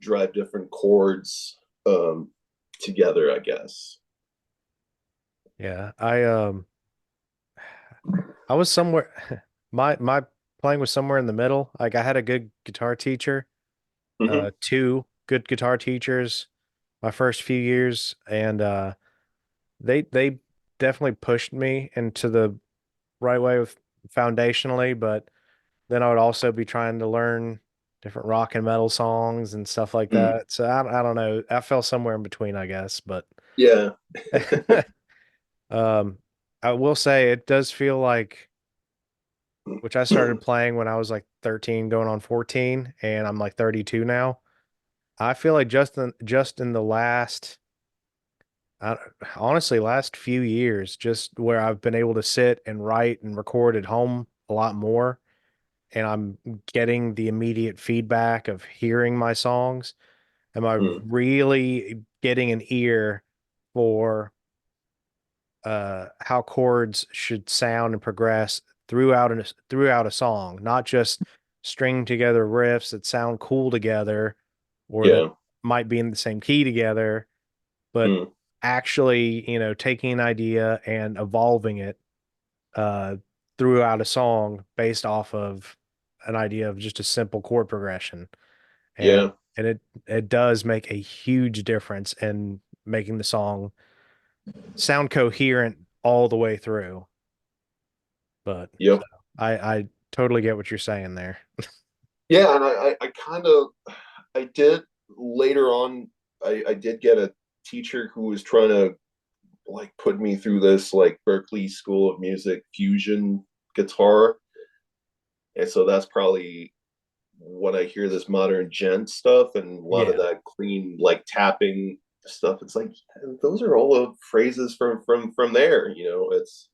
drive different chords together, I guess. Yeah. I was somewhere, my playing with somewhere in the middle. Like I had a good guitar teacher, Hmm. two good guitar teachers my first few years, and they definitely pushed me into the right way with foundationally, but then I would also be trying to learn different rock and metal songs and stuff like Mm. that. So I don't know. I fell somewhere in between, I guess, but Yeah. um, I will say it does feel like, which I started playing when I was like 13 going on 14 and I'm like 32 now. I feel like just in the last uh, honestly last few years just where I've been able to sit and write and record at home a lot more and I'm getting the immediate feedback of hearing my songs. Am I Mm. really getting an ear for how chords should sound and progress throughout a song, not just string together riffs that sound cool together or that Yeah. might be in the same key together, but Mm. actually, taking an idea and evolving it uh, throughout a song based off of an idea of just a simple chord progression. And Yeah. it does make a huge difference in making the song sound coherent all the way through. But so Yep. I totally get what you're saying there. Yeah, and I kind of I did later on. I did get a teacher who was trying to like put me through this like Berkeley School of Music fusion guitar, and so that's probably when I hear this modern gent stuff and a lot of Yeah. that clean like tapping stuff. It's like those are all the phrases from there. You know, it's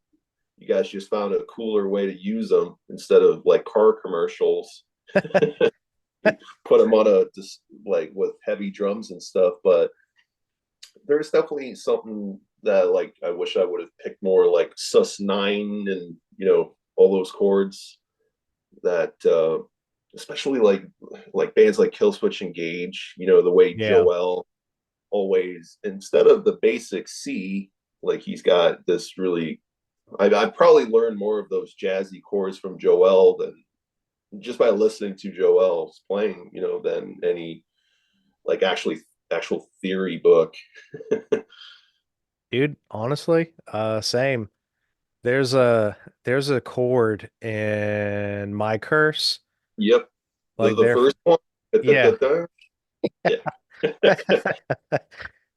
you guys just found a cooler way to use them instead of like car commercials. You put them on a just like with heavy drums and stuff, but there's definitely something that like I wish I would have picked more like sus9 and all those chords that especially like bands like Killswitch Engage, the way Yeah. Joel always instead of the basic C, like he's got this really I probably learned more of those jazzy chords from Joel than just by listening to Joel's playing, than any like actual theory book. Dude, honestly, same. There's a there's a chord in My Curse. Yep. The Like the there first one. yeah. Yeah.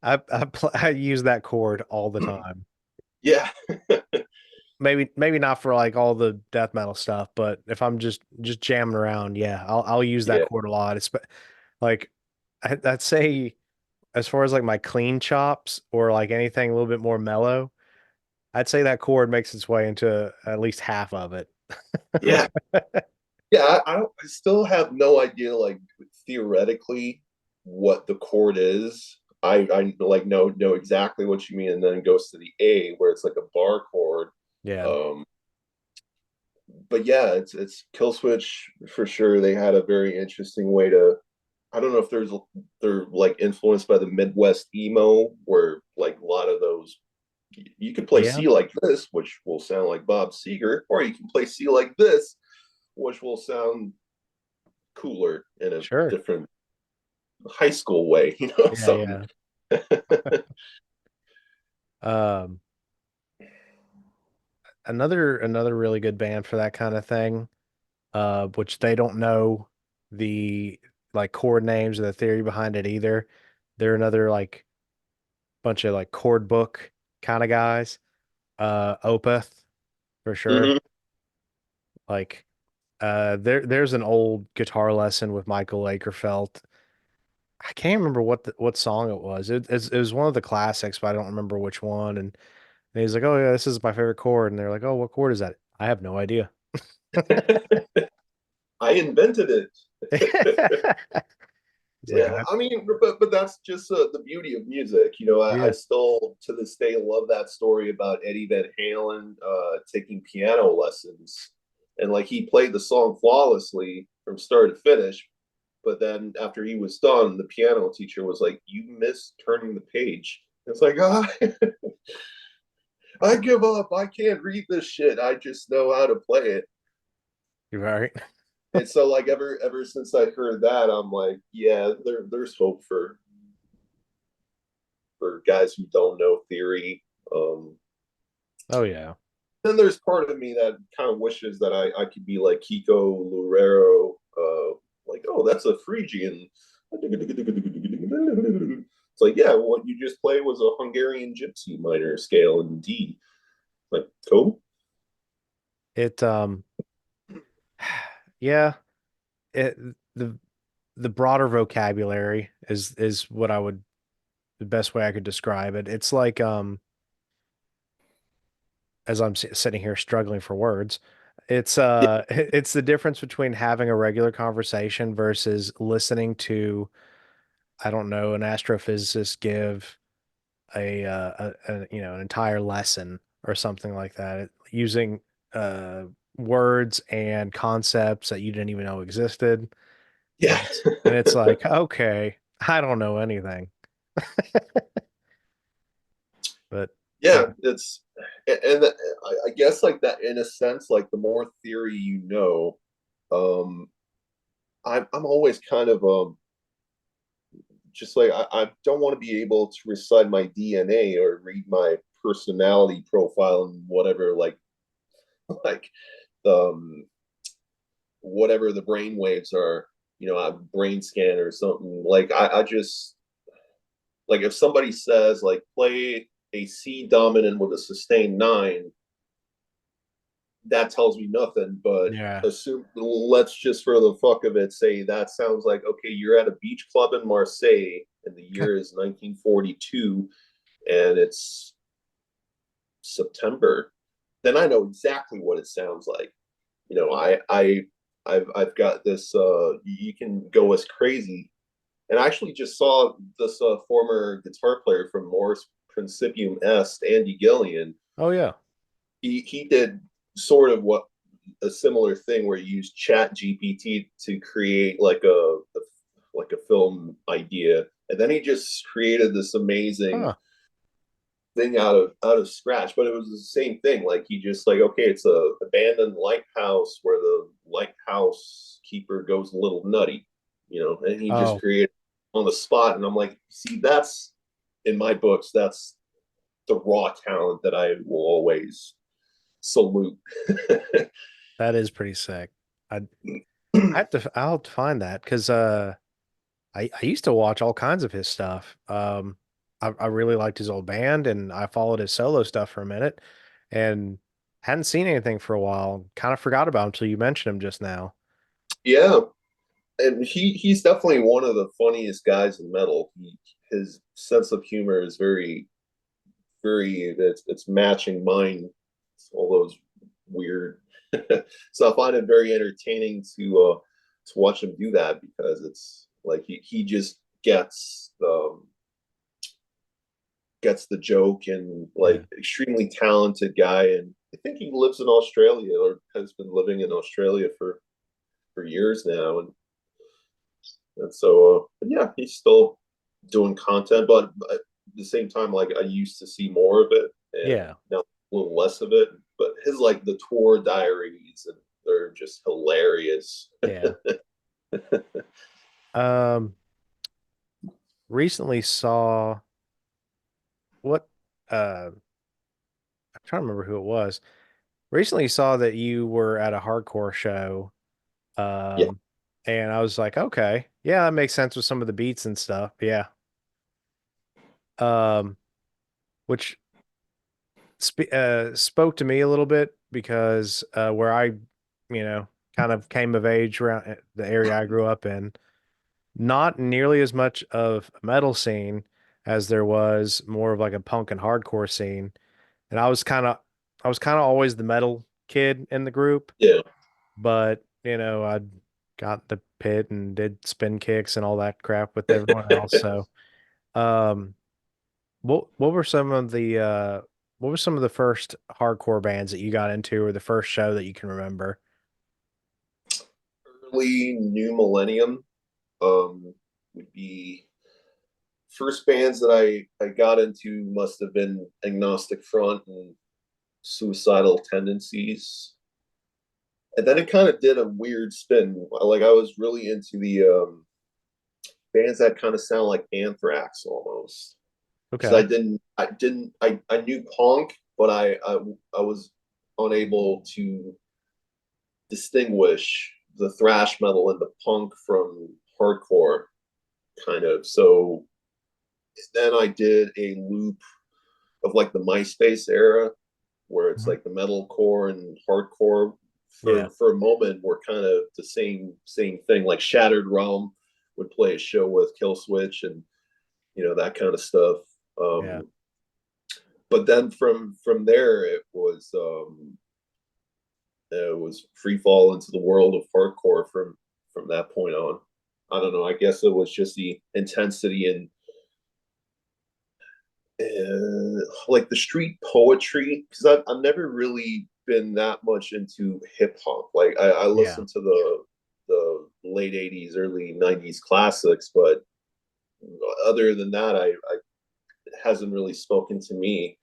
I use that chord all the time. Yeah. Maybe not for like all the death metal stuff, but if I'm just jamming around, yeah, I'll use that Yeah. chord a lot. It's like I'd say as far as like my clean chops or like anything a little bit more mellow, I'd say that chord makes its way into at least half of it. Yeah. Yeah. I still have no idea, like theoretically, what the chord is. I like know exactly what you mean, and then it goes to the A where it's like a bar chord. Yeah. Um, but yeah, it's Killswitch for sure. They had a very interesting way to. I don't know if they're like influenced by the Midwest emo, where like a lot of those you could play Yeah, C like this, which will sound like Bob Seger, or you can play C like this, which will sound cooler in a sure. different high school way, Yeah, something. yeah. Um, another really good band for that kind of thing, which they don't know the like chord names or the theory behind it either. They're another like bunch of like chord book kind of guys. Opeth for sure. Hmm. Like there's an old guitar lesson with Michael Lakerfeld. I can't remember what song it was. It was one of the classics, but I don't remember which one. And he's like, "Oh yeah, this is my favorite chord." And they're like, "Oh, what chord is that?" I have no idea. I invented it. It's like, Yeah, I mean, but that's just the beauty of music. I Yeah, still to this day love that story about Eddie Van Halen taking piano lessons, and like he played the song flawlessly from start to finish. But then after he was done, the piano teacher was like, "You missed turning the page." It's like, I give up. I can't read this shit. I just know how to play it. You're right. And so like ever since I heard that, I'm like, yeah, there's hope for guys who don't know theory. Um, Oh yeah. then there's part of me that kind of wishes that I could be like Kiko Loureiro, like, oh, that's a Phrygian. It's like, yeah, what you just played was a Hungarian gypsy minor scale in D. Like, cool. It yeah, it the the broader vocabulary is what I would the best way I could describe it. It's like as I'm sitting here struggling for words, it's Yeah, it's the difference between having a regular conversation versus listening to, I don't know, an astrophysicist give an entire lesson or something like that, using uh words and concepts that you didn't even know existed. yeah. And it's like, okay, I don't know anything. But Yeah, yeah. it's and I guess like that in a sense, like the more theory you know, um, I'm always kind of just like I don't want to be able to recite my DNA or read my personality profile and whatever like um whatever the brain waves are, a brain scan or something. Like I just like if somebody says like play a C dominant with a sustained nine, that tells me nothing. But Yeah. assume let's just for the fuck of it say that sounds like okay, you're at a beach club in Marseille and the year is 1942 and it's September, then I know exactly what it sounds like. I've got this you can go as crazy. And I actually just saw this former guitar player from Morris Principium Est, Andy Gillian. Oh yeah. He did sort of what a similar thing where he used Chat GPT to create like a film idea, and then he just created this amazing Huh. thing out of scratch. But it was the same thing. Like he just like okay, it's a abandoned lighthouse where the lighthouse keeper goes a little nutty, and he just Oh, created on the spot. And I'm like, see, that's in my books, that's the raw talent that I will always salute. that is pretty sick. I I'll have to find that because I used to watch all kinds of his stuff. I really liked his old band, and I followed his solo stuff for a minute, and hadn't seen anything for a while. Kind of forgot about him until you mentioned him just now. Yeah, and he's definitely one of the funniest guys in metal. His sense of humor is very it's matching mine. All those weird. So I find it very entertaining to watch him do that because it's like he just gets the joke and Yeah. like extremely talented guy. And I think he lives in Australia or has been living in Australia for years now. And so yeah, he's still doing content, but at the same time, like I used to see more of it and Yeah. now a little less of it. But his like the tour diaries and they're just hilarious. Yeah. Um, recently saw what I'm trying to remember who it was. Recently saw that you were at a hardcore show. Yeah, Um, and I was like, okay, yeah, that makes sense with some of the beats and stuff. Yeah. Um, which spoke to me a little bit because where I, kind of came of age around the area I grew up in, not nearly as much of a metal scene as there was more of like a punk and hardcore scene. And I was kind of always the metal kid in the group, yeah. but I got the pit and did spin kicks and all that crap with everyone else. So, um, what were some of the what were some of the first hardcore bands that you got into, or the first show that you can remember? Early new millennium would be first bands that I got into must have been Agnostic Front and Suicidal Tendencies. And then it kind of did a weird spin. Like I was really into the bands that kind of sound like Anthrax almost. Because Okay. I knew punk, but I was unable to distinguish the thrash metal and the punk from hardcore kind of. So then I did a loop of like the MySpace era where it's Mhm. like the metalcore and hardcore Yeah. for a moment were kind of the same thing. Like Shattered Realm would play a show with Killswitch and that kind of stuff. Yeah. But then from there it was free fall into the world of hardcore from that point on. I don't know. I guess it was just the intensity and like the street poetry because I've never really been that much into hip hop. Like I Yeah. listened to the late '80s, early '90s classics, but other than that, I it hasn't really spoken to me.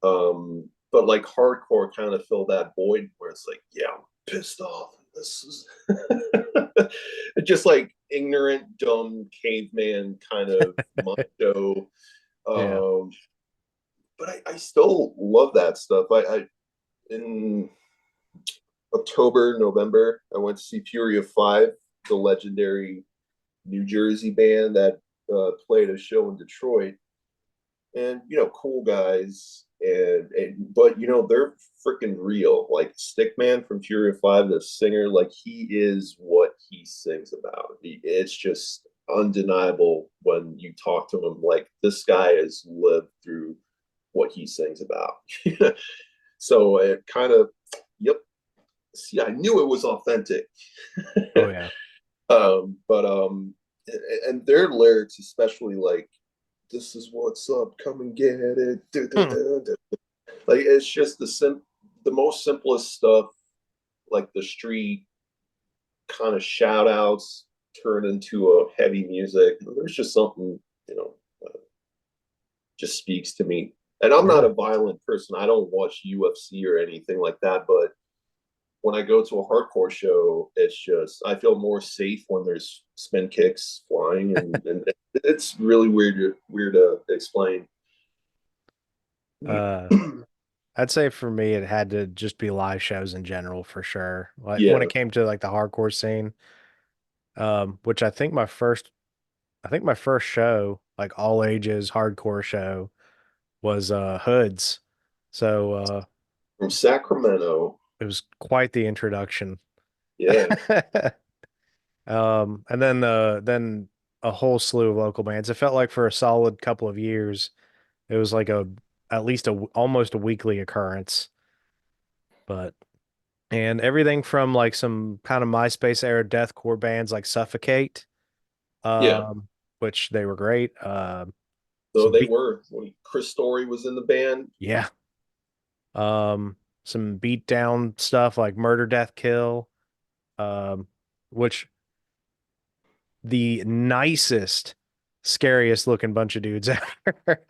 But like hardcore kind of filled that void where it's like, yeah, I'm pissed off. This is just like ignorant, dumb caveman kind of macho. Yeah. Um, but I still love that stuff. I in October, November, I went to see Fury of Five, the legendary New Jersey band that played a show in Detroit, and cool guys, and but they're freaking real. Like Stickman from Fury of Five, the singer, like he is what he sings about. It's just undeniable when you talk to him. Like this guy has lived through what he sings about. So it kind of, yep. See, I knew it was authentic. Oh yeah. But and their lyrics, especially like, "This is what's up, come and get it." Hmm. Like it's just the most simplest stuff, like the street kind of shout outs turn into a heavy music. There's just something, you know, uh, just speaks to me. And I'm not Yeah. a violent person. I don't watch UFC or anything like that, but when I go to a hardcore show, it's just I feel more safe when there's spin kicks flying, and it's really weird to explain. Uh, I'd say for me, it had to just be live shows in general for sure. Like when it Yeah, came to like the hardcore scene, which I think my first show, like all ages hardcore show, was Hoods. So from Sacramento. it was quite the introduction. Yeah, And then a whole slew of local bands. It felt like for a solid couple of years, it was like a at least almost a weekly occurrence. But and everything from like some kind of MySpace era deathcore bands like Suffocate, yeah. um, which they were great. So Some they beat, were when Chris Story was in the band. yeah. Some beat down stuff like Murder Death Kill, um, which the nicest, scariest looking bunch of dudes ever.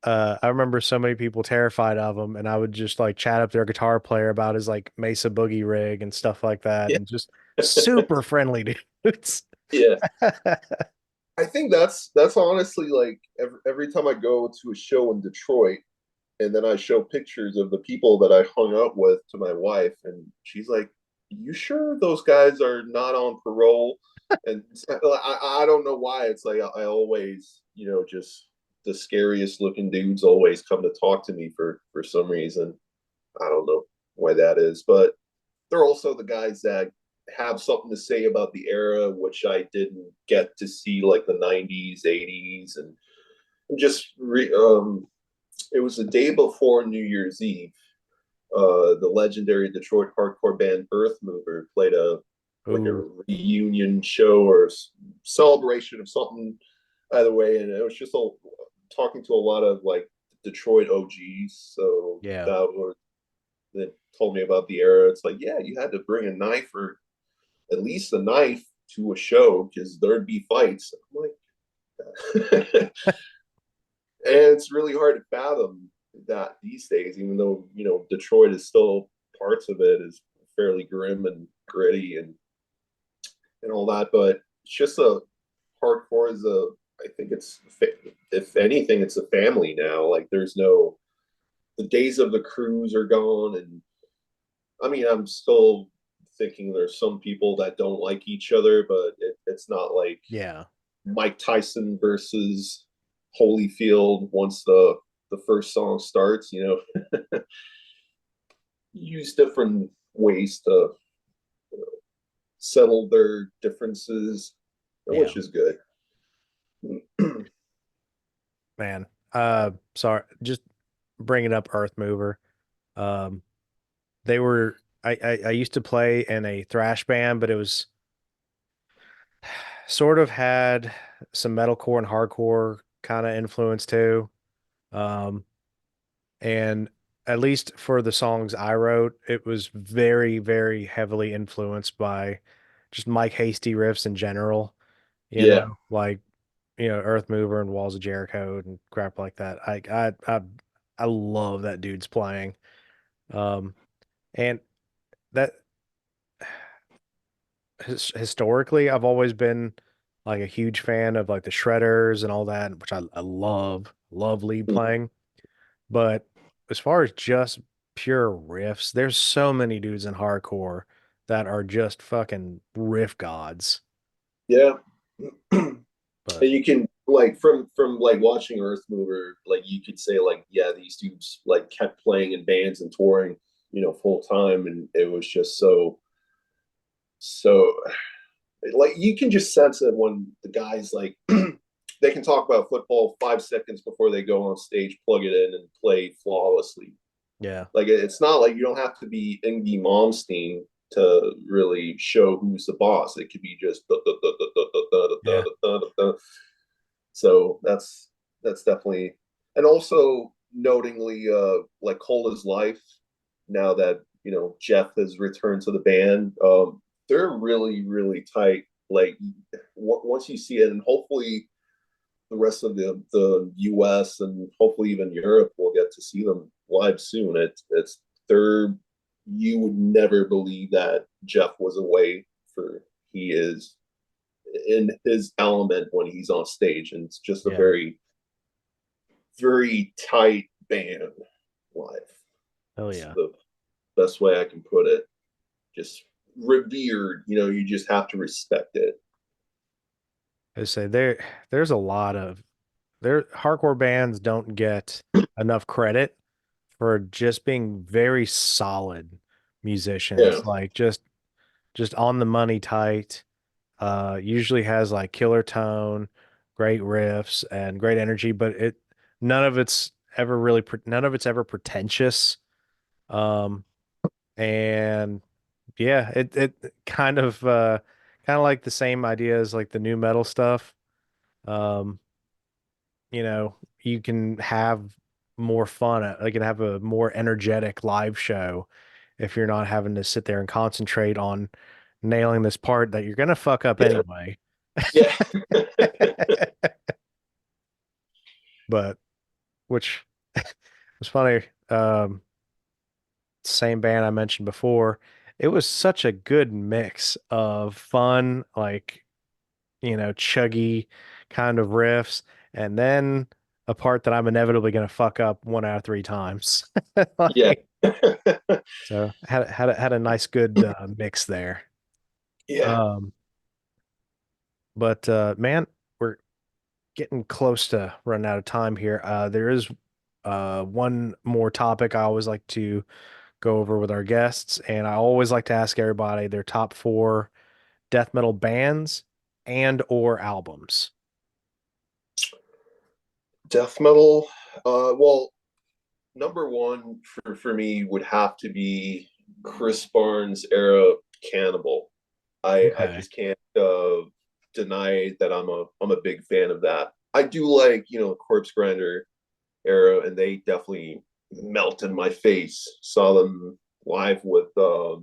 I remember so many people terrified of him, and I would just like chat up their guitar player about his like Mesa Boogie rig and stuff like that, Yeah, and just super friendly dudes. yeah. I think that's honestly like every time I go to a show in Detroit, and then I show pictures of the people that I hung out with to my wife, and she's like, "You sure those guys are not on parole?" And I don't know why. It's like I always, just the scariest looking dudes always come to talk to me for some reason. I don't know why that is, but they're also the guys that have something to say about the era, which I didn't get to see, like the '90s, '80s, and just it was the day before New Year's Eve. The legendary Detroit hardcore band Earth Mover played a like Oh, a reunion show or celebration of something either way, and it was just talking to a lot of like Detroit OGs. So yeah. that was that told me about the era. It's like, yeah, you had to bring a knife or at least a knife to a show because there'd be fights. I'm like, and it's really hard to fathom that these days, even though Detroit is still parts of it is fairly grim and gritty and all that. But it's just a hardcore is a. I think it's if anything, it's a family now. Like there's no the days of the cruise are gone, and I mean I'm still thinking there's some people that don't like each other, but it's not like Yeah. Mike Tyson versus Holyfield once the first song starts. Use different ways to settle their differences, Yeah. which is good. Man. Sorry, just bringing up Earth Mover. Um, they were I used to play in a thrash band, but it was sort of had some metalcore and hardcore kind of influence too. Um, and at least for the songs I wrote, it was very, very heavily influenced by just Mike Hasty riffs in general, Yeah, like Earth Mover and Walls of Jericho and crap like that. I love that dude's playing. Um, and that historically, I've always been like a huge fan of like the Shredders and all that, which I love lead playing. But as far as just pure riffs, there's so many dudes in hardcore that are just fucking riff gods. yeah. But And you can like from like watching Earth Mover, like you could say like, yeah, these dudes like kept playing in bands and touring, full time, and it was just so like you can just sense it when the guys like they can talk about football 5 seconds before they go on stage, plug it in, and play flawlessly. yeah, Like it's not like you don't have to be Ingy Malmsteen to really show who's the boss. It could be just yeah, so that's definitely and also notingly like Cola's life now that Jeff has returned to the band. They're really tight. Like once you see it, and hopefully the rest of the U.S. and hopefully even Europe will get to see them live soon. It's they're you would never believe that Jeff was away for he is in his element when he's on stage, and it's just a yeah. very tight band live. Hell It's yeah. the best way I can put it. Just revered, you just have to respect it. I say there's a lot of hardcore bands don't get enough credit for just being very solid Yeah, musicians, like just on the money tight. Usually has like killer tone, great riffs, and great energy, but none of it's ever pretentious. Um, and yeah, it kind of like the same idea as like the new metal stuff. Um, you can have more fun, like you can have a more energetic live show if you're not having to sit there and concentrate on nailing this part that you're gonna fuck up yeah, anyway. yeah, But which was funny. Same band I mentioned before. It was such a good mix of fun, like, chuggy kind of riffs, and then a part that I'm inevitably going to fuck up 1 out of 3 times. yeah, Like, so had a nice good mix there. yeah. Um, but man, we're getting close to running out of time here. There is one more topic I always like to go over with our guests, and I always like to ask everybody their top 4 death metal bands and or albums. Death metal. Well, number one for me would have to be Chris Barnes era Cannibal. I Okay. just can't deny that I'm a big fan of that. I do like Corpse Grinder era, and they definitely melted my face. Saw them live with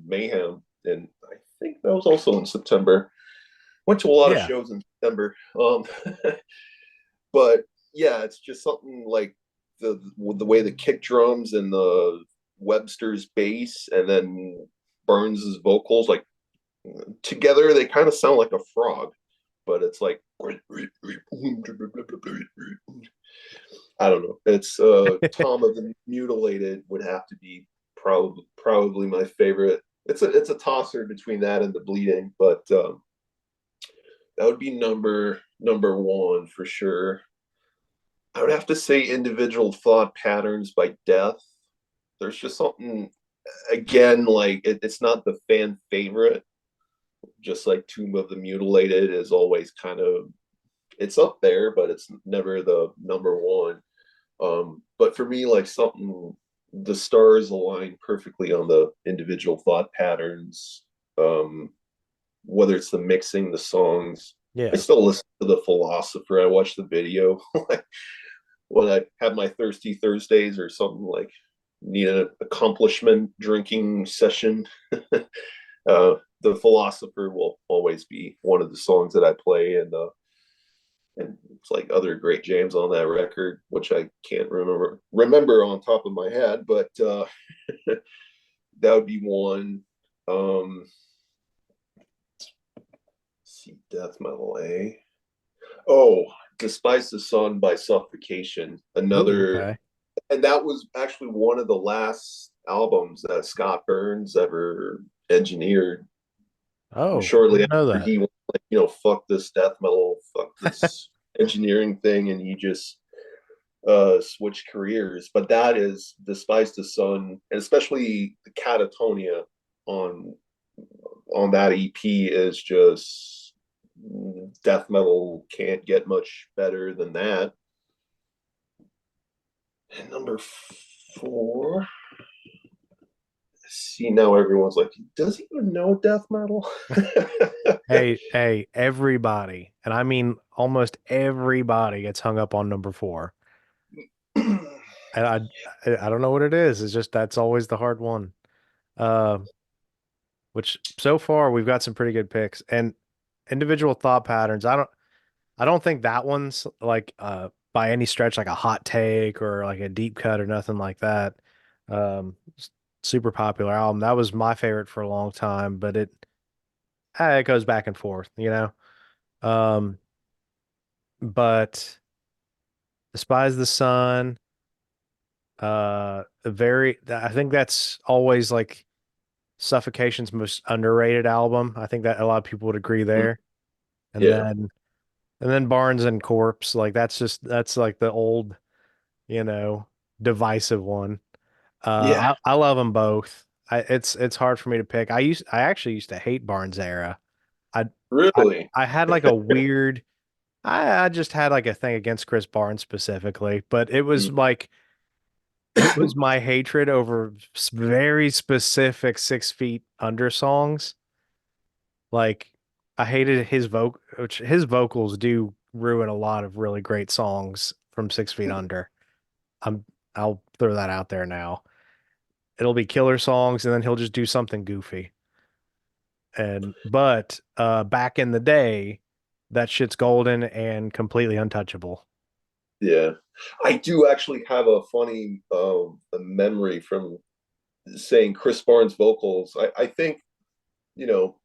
Mayhem, and I think that was also in September. Went to a lot of Yeah. shows in September. But yeah, it's just something like the way the kick drums and the Webster's bass and then Burns's vocals, like together they kind of sound like a frog, but it's like I don't know. It's Tom of the Mutilated would have to be probably my favorite. It's a tosser between that and the Bleeding, but that would be number one for sure. I would have to say Individual Thought Patterns by Death. There's just something again, like it's not the fan favorite, just like Tomb of the Mutilated is always kind of, it's up there, but it's never the number one. But for me, like something, the stars align perfectly on the Individual Thought Patterns. Whether it's the mixing, the songs. I Yeah. still listen to The Philosopher. I watch the video when I have my Thirsty Thursdays or something, like need an accomplishment drinking session. The Philosopher will always be one of the songs that I play, and it's like other great jams on that record, which I can't remember on top of my head, but that would be one. See, death metal, eh? Oh, Despise the Sun by Suffocation, Oh, another, okay. and that was actually one of the last albums that Scott Burns ever engineered. Oh, I Shortly didn't know after that. he was like, fuck this death metal, fuck this engineering thing, and he just switched careers. But that is Despise the Sun, and especially the Catatonia on that EP is just death metal can't get much better than that. And number four, see, now everyone's like, does he even know death metal? Hey, everybody, and I mean almost everybody gets hung up on number four. And I don't know what it is. It's just that's always the hard one. Uh, which so far we've got some pretty good picks and individual thought patterns. I don't think that one's like by any stretch like a hot take or like a deep cut or nothing like that. Super popular album. That was my favorite for a long time, but it goes back and forth, you know. Um, but Despise the Sun, very I think that's always like Suffocation's most underrated album. I think that a lot of people would agree there. And Yeah. then Barnes and Corpse, like that's like the old, you know, divisive one. Yeah. I love them both. It's hard for me to pick. I actually used to hate Barnes era. I I Really? I had like a weird I just had like a thing against Chris Barnes specifically, but it was my hatred over very specific 6 Feet Under songs. Like I hated which his vocals do ruin a lot of really great songs from 6 Feet Under. I'm I'll throw that out there now. It'll be killer songs and then he'll just do something goofy. And but back in the day, that shit's golden and completely untouchable. Yeah. I do actually have a funny a memory from saying Chris Barnes vocals. I think, you know,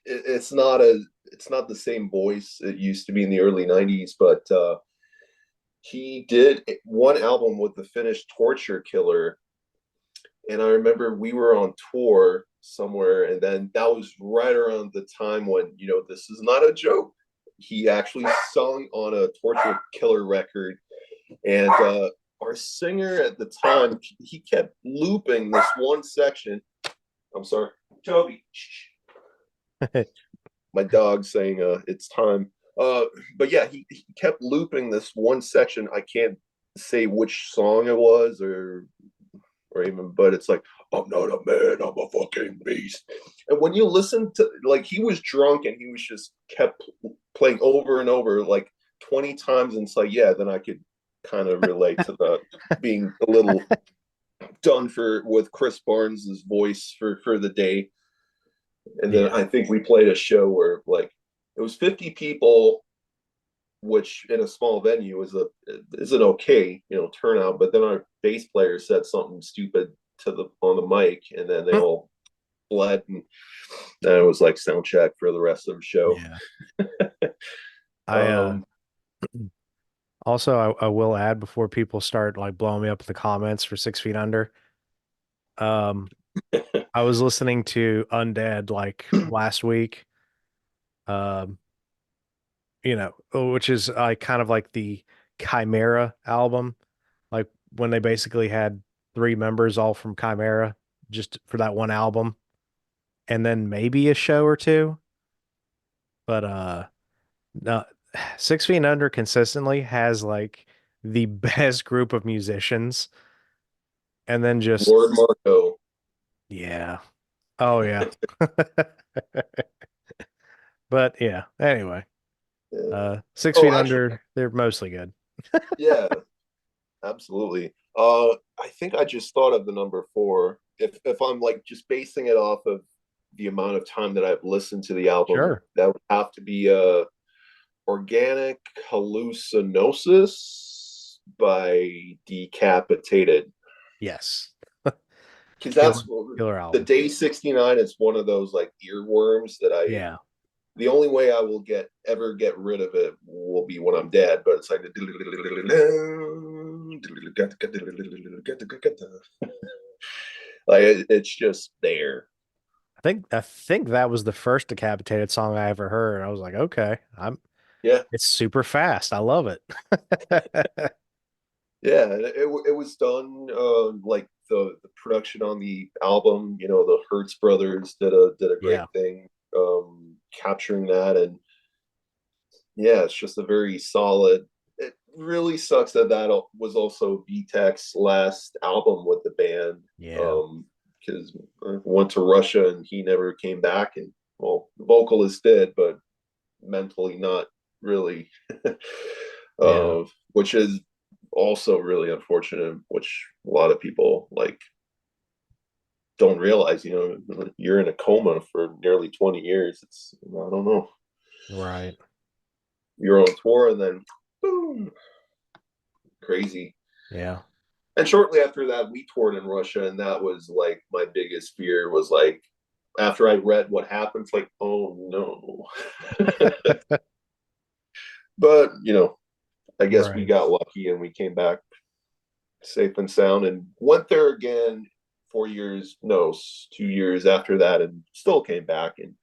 it's not the same voice it used to be in the early 90s, but he did one album with the Finnish Torture Killer, and I remember we were on tour somewhere, and then that was right around the time when, this is not a joke. He actually sung on a Torture Killer record, and our singer at the time, he kept looping this one section. I'm sorry, Toby. My dog saying it's time. But yeah, he kept looping this one section. I can't say which song it was, or even, but it's like, I'm not a man, I'm a fucking beast. And when you listen to, like, he was drunk and he was just kept playing over and over like 20 times, and it's like, yeah, then I could kind of relate to that, being a little done for with Chris Barnes's voice for the day. And then Yeah. I think we played a show where like it was 50 people, which in a small venue is an okay, turnout. But then our bass player said something stupid to the on the mic, and then they all fled, and then it was like sound check for the rest of the show. Yeah. I Um, also I will add before people start like blowing me up in the comments for 6 Feet Under. Um, I was listening to Undead like last week. Um, which is kind of like the Chimera album, like when they basically had three members all from Chimera just for that one album, and then maybe a show or two. But no, 6 Feet Under consistently has like the best group of musicians, and then just Lord Marco. yeah, oh yeah. But yeah, anyway, Yeah. Six Oh, Feet actually, Under, they're mostly good. yeah, absolutely. I think I just thought of the number four. If I'm like just basing it off of the amount of time that I've listened to the album, Sure. that would have to be Organic Hallucinosis by Decapitated. Yes. Because Killer, that's killer the album. Day 69 is one of those like earworms that Yeah. the only way I will ever get rid of it will be when I'm dead. But it's like like it's just there. I think that was the first Decapitated song I ever heard. I was like, okay, Yeah, it's super fast. I love it. yeah. It was done like the production on the album. The Hertz brothers did a great Yeah. thing capturing that, and yeah, it's just a very solid. It really sucks that was also VTech's last album with the band, Yeah. because went to Russia and he never came back. And well, the vocalist did, but mentally not really, Yeah. which is also really unfortunate. Which a lot of people like don't realize. You're in a coma for nearly 20 years. It's I don't know. Right. You're on tour and then boom, crazy. Yeah. And shortly after that, we toured in Russia, and that was like my biggest fear was like after I read what happened, it's like, oh no. But I guess we Right. got lucky and we came back safe and sound and went there again 4 years, no, 2 years after that, and still came back. And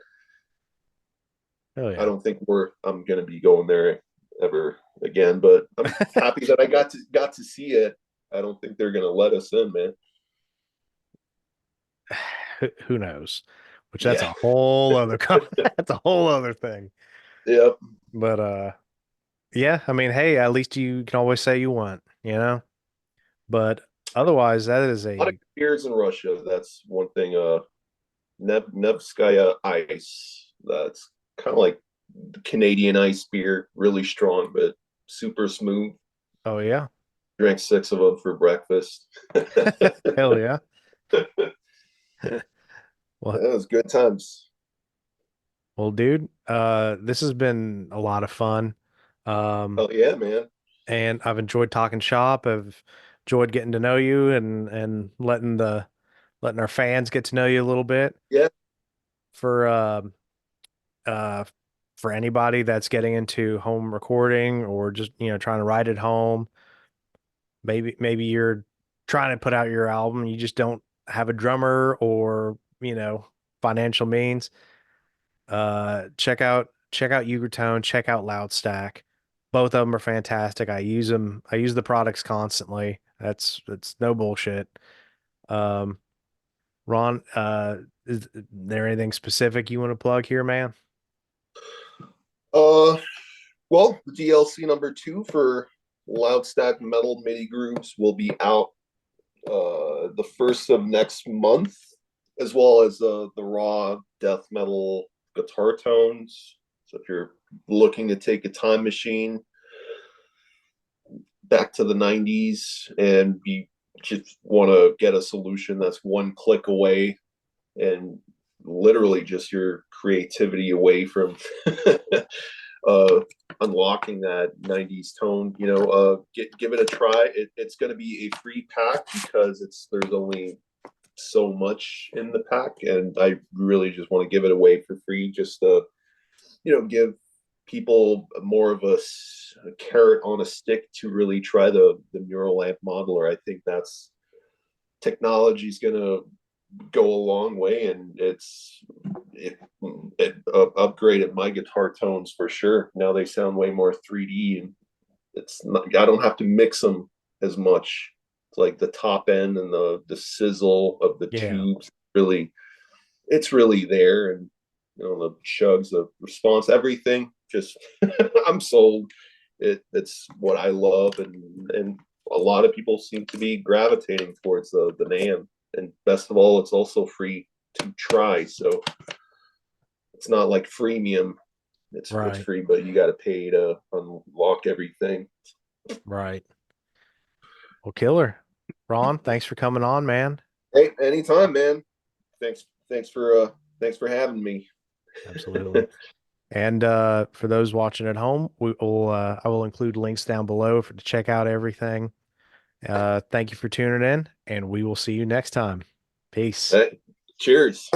Oh I yeah. don't think I'm gonna be going there ever again. But I'm happy that I got to see it. I don't think they're gonna let us in, man. Who knows? Which that's Yeah. a whole other that's a whole other thing. Yep. But yeah, I mean, hey, at least you can always say you want, you know? But otherwise that is A lot of a beers in Russia. That's one thing. Nevskaya Ice. That's kind of like the Canadian ice beer, really strong but super smooth. oh yeah. Drank six of them for breakfast. Hell yeah. Well, It was good times. dude, this has been a lot of fun. Um, Oh yeah, man. and I've enjoyed talking shop. I've enjoyed getting to know you and letting our fans get to know you a little bit. Yeah. For uh for anybody that's getting into home recording or just, trying to write at home, maybe you're trying to put out your album, you just don't have a drummer or, financial means. Check out Ugertone, check out Loudstack. Both of them are fantastic. I use them. I use the products constantly. That's no bullshit. Um, Ron, is there anything specific you want to plug here, man? Uh, well, the DLC number two for Loudstack Metal MIDI Grooves will be out the first of next month, as well as the raw death metal guitar tones. So if you're looking to take a time machine back to the 90s and you just want to get a solution that's one click away and literally just your creativity away from uh, unlocking that 90s tone. Give it a try. It's going to be a free pack because there's only so much in the pack, and I really just want to give it away for free, just to give people more of a carrot on a stick to really try the mural lamp modeler. I think that's technology is going to go a long way, and it upgraded my guitar tones for sure. Now they sound way more 3D, and it's not, I don't have to mix them as much. It's like the top end and the sizzle of the Yeah. tubes really, it's really there. And the chugs, the response, everything, just I'm sold. It's what I love, and a lot of people seem to be gravitating towards the NAMM. And best of all, it's also free to try, so it's not like freemium. It's Right. free, but you got to pay to unlock everything. Right. Well, killer. Ron, thanks for coming on, man. Hey, anytime, man. Thanks, thanks for having me. Absolutely. And for those watching at home, I will include links down below to check out everything. Thank you for tuning in, and we will see you next time. Peace. Hey, cheers.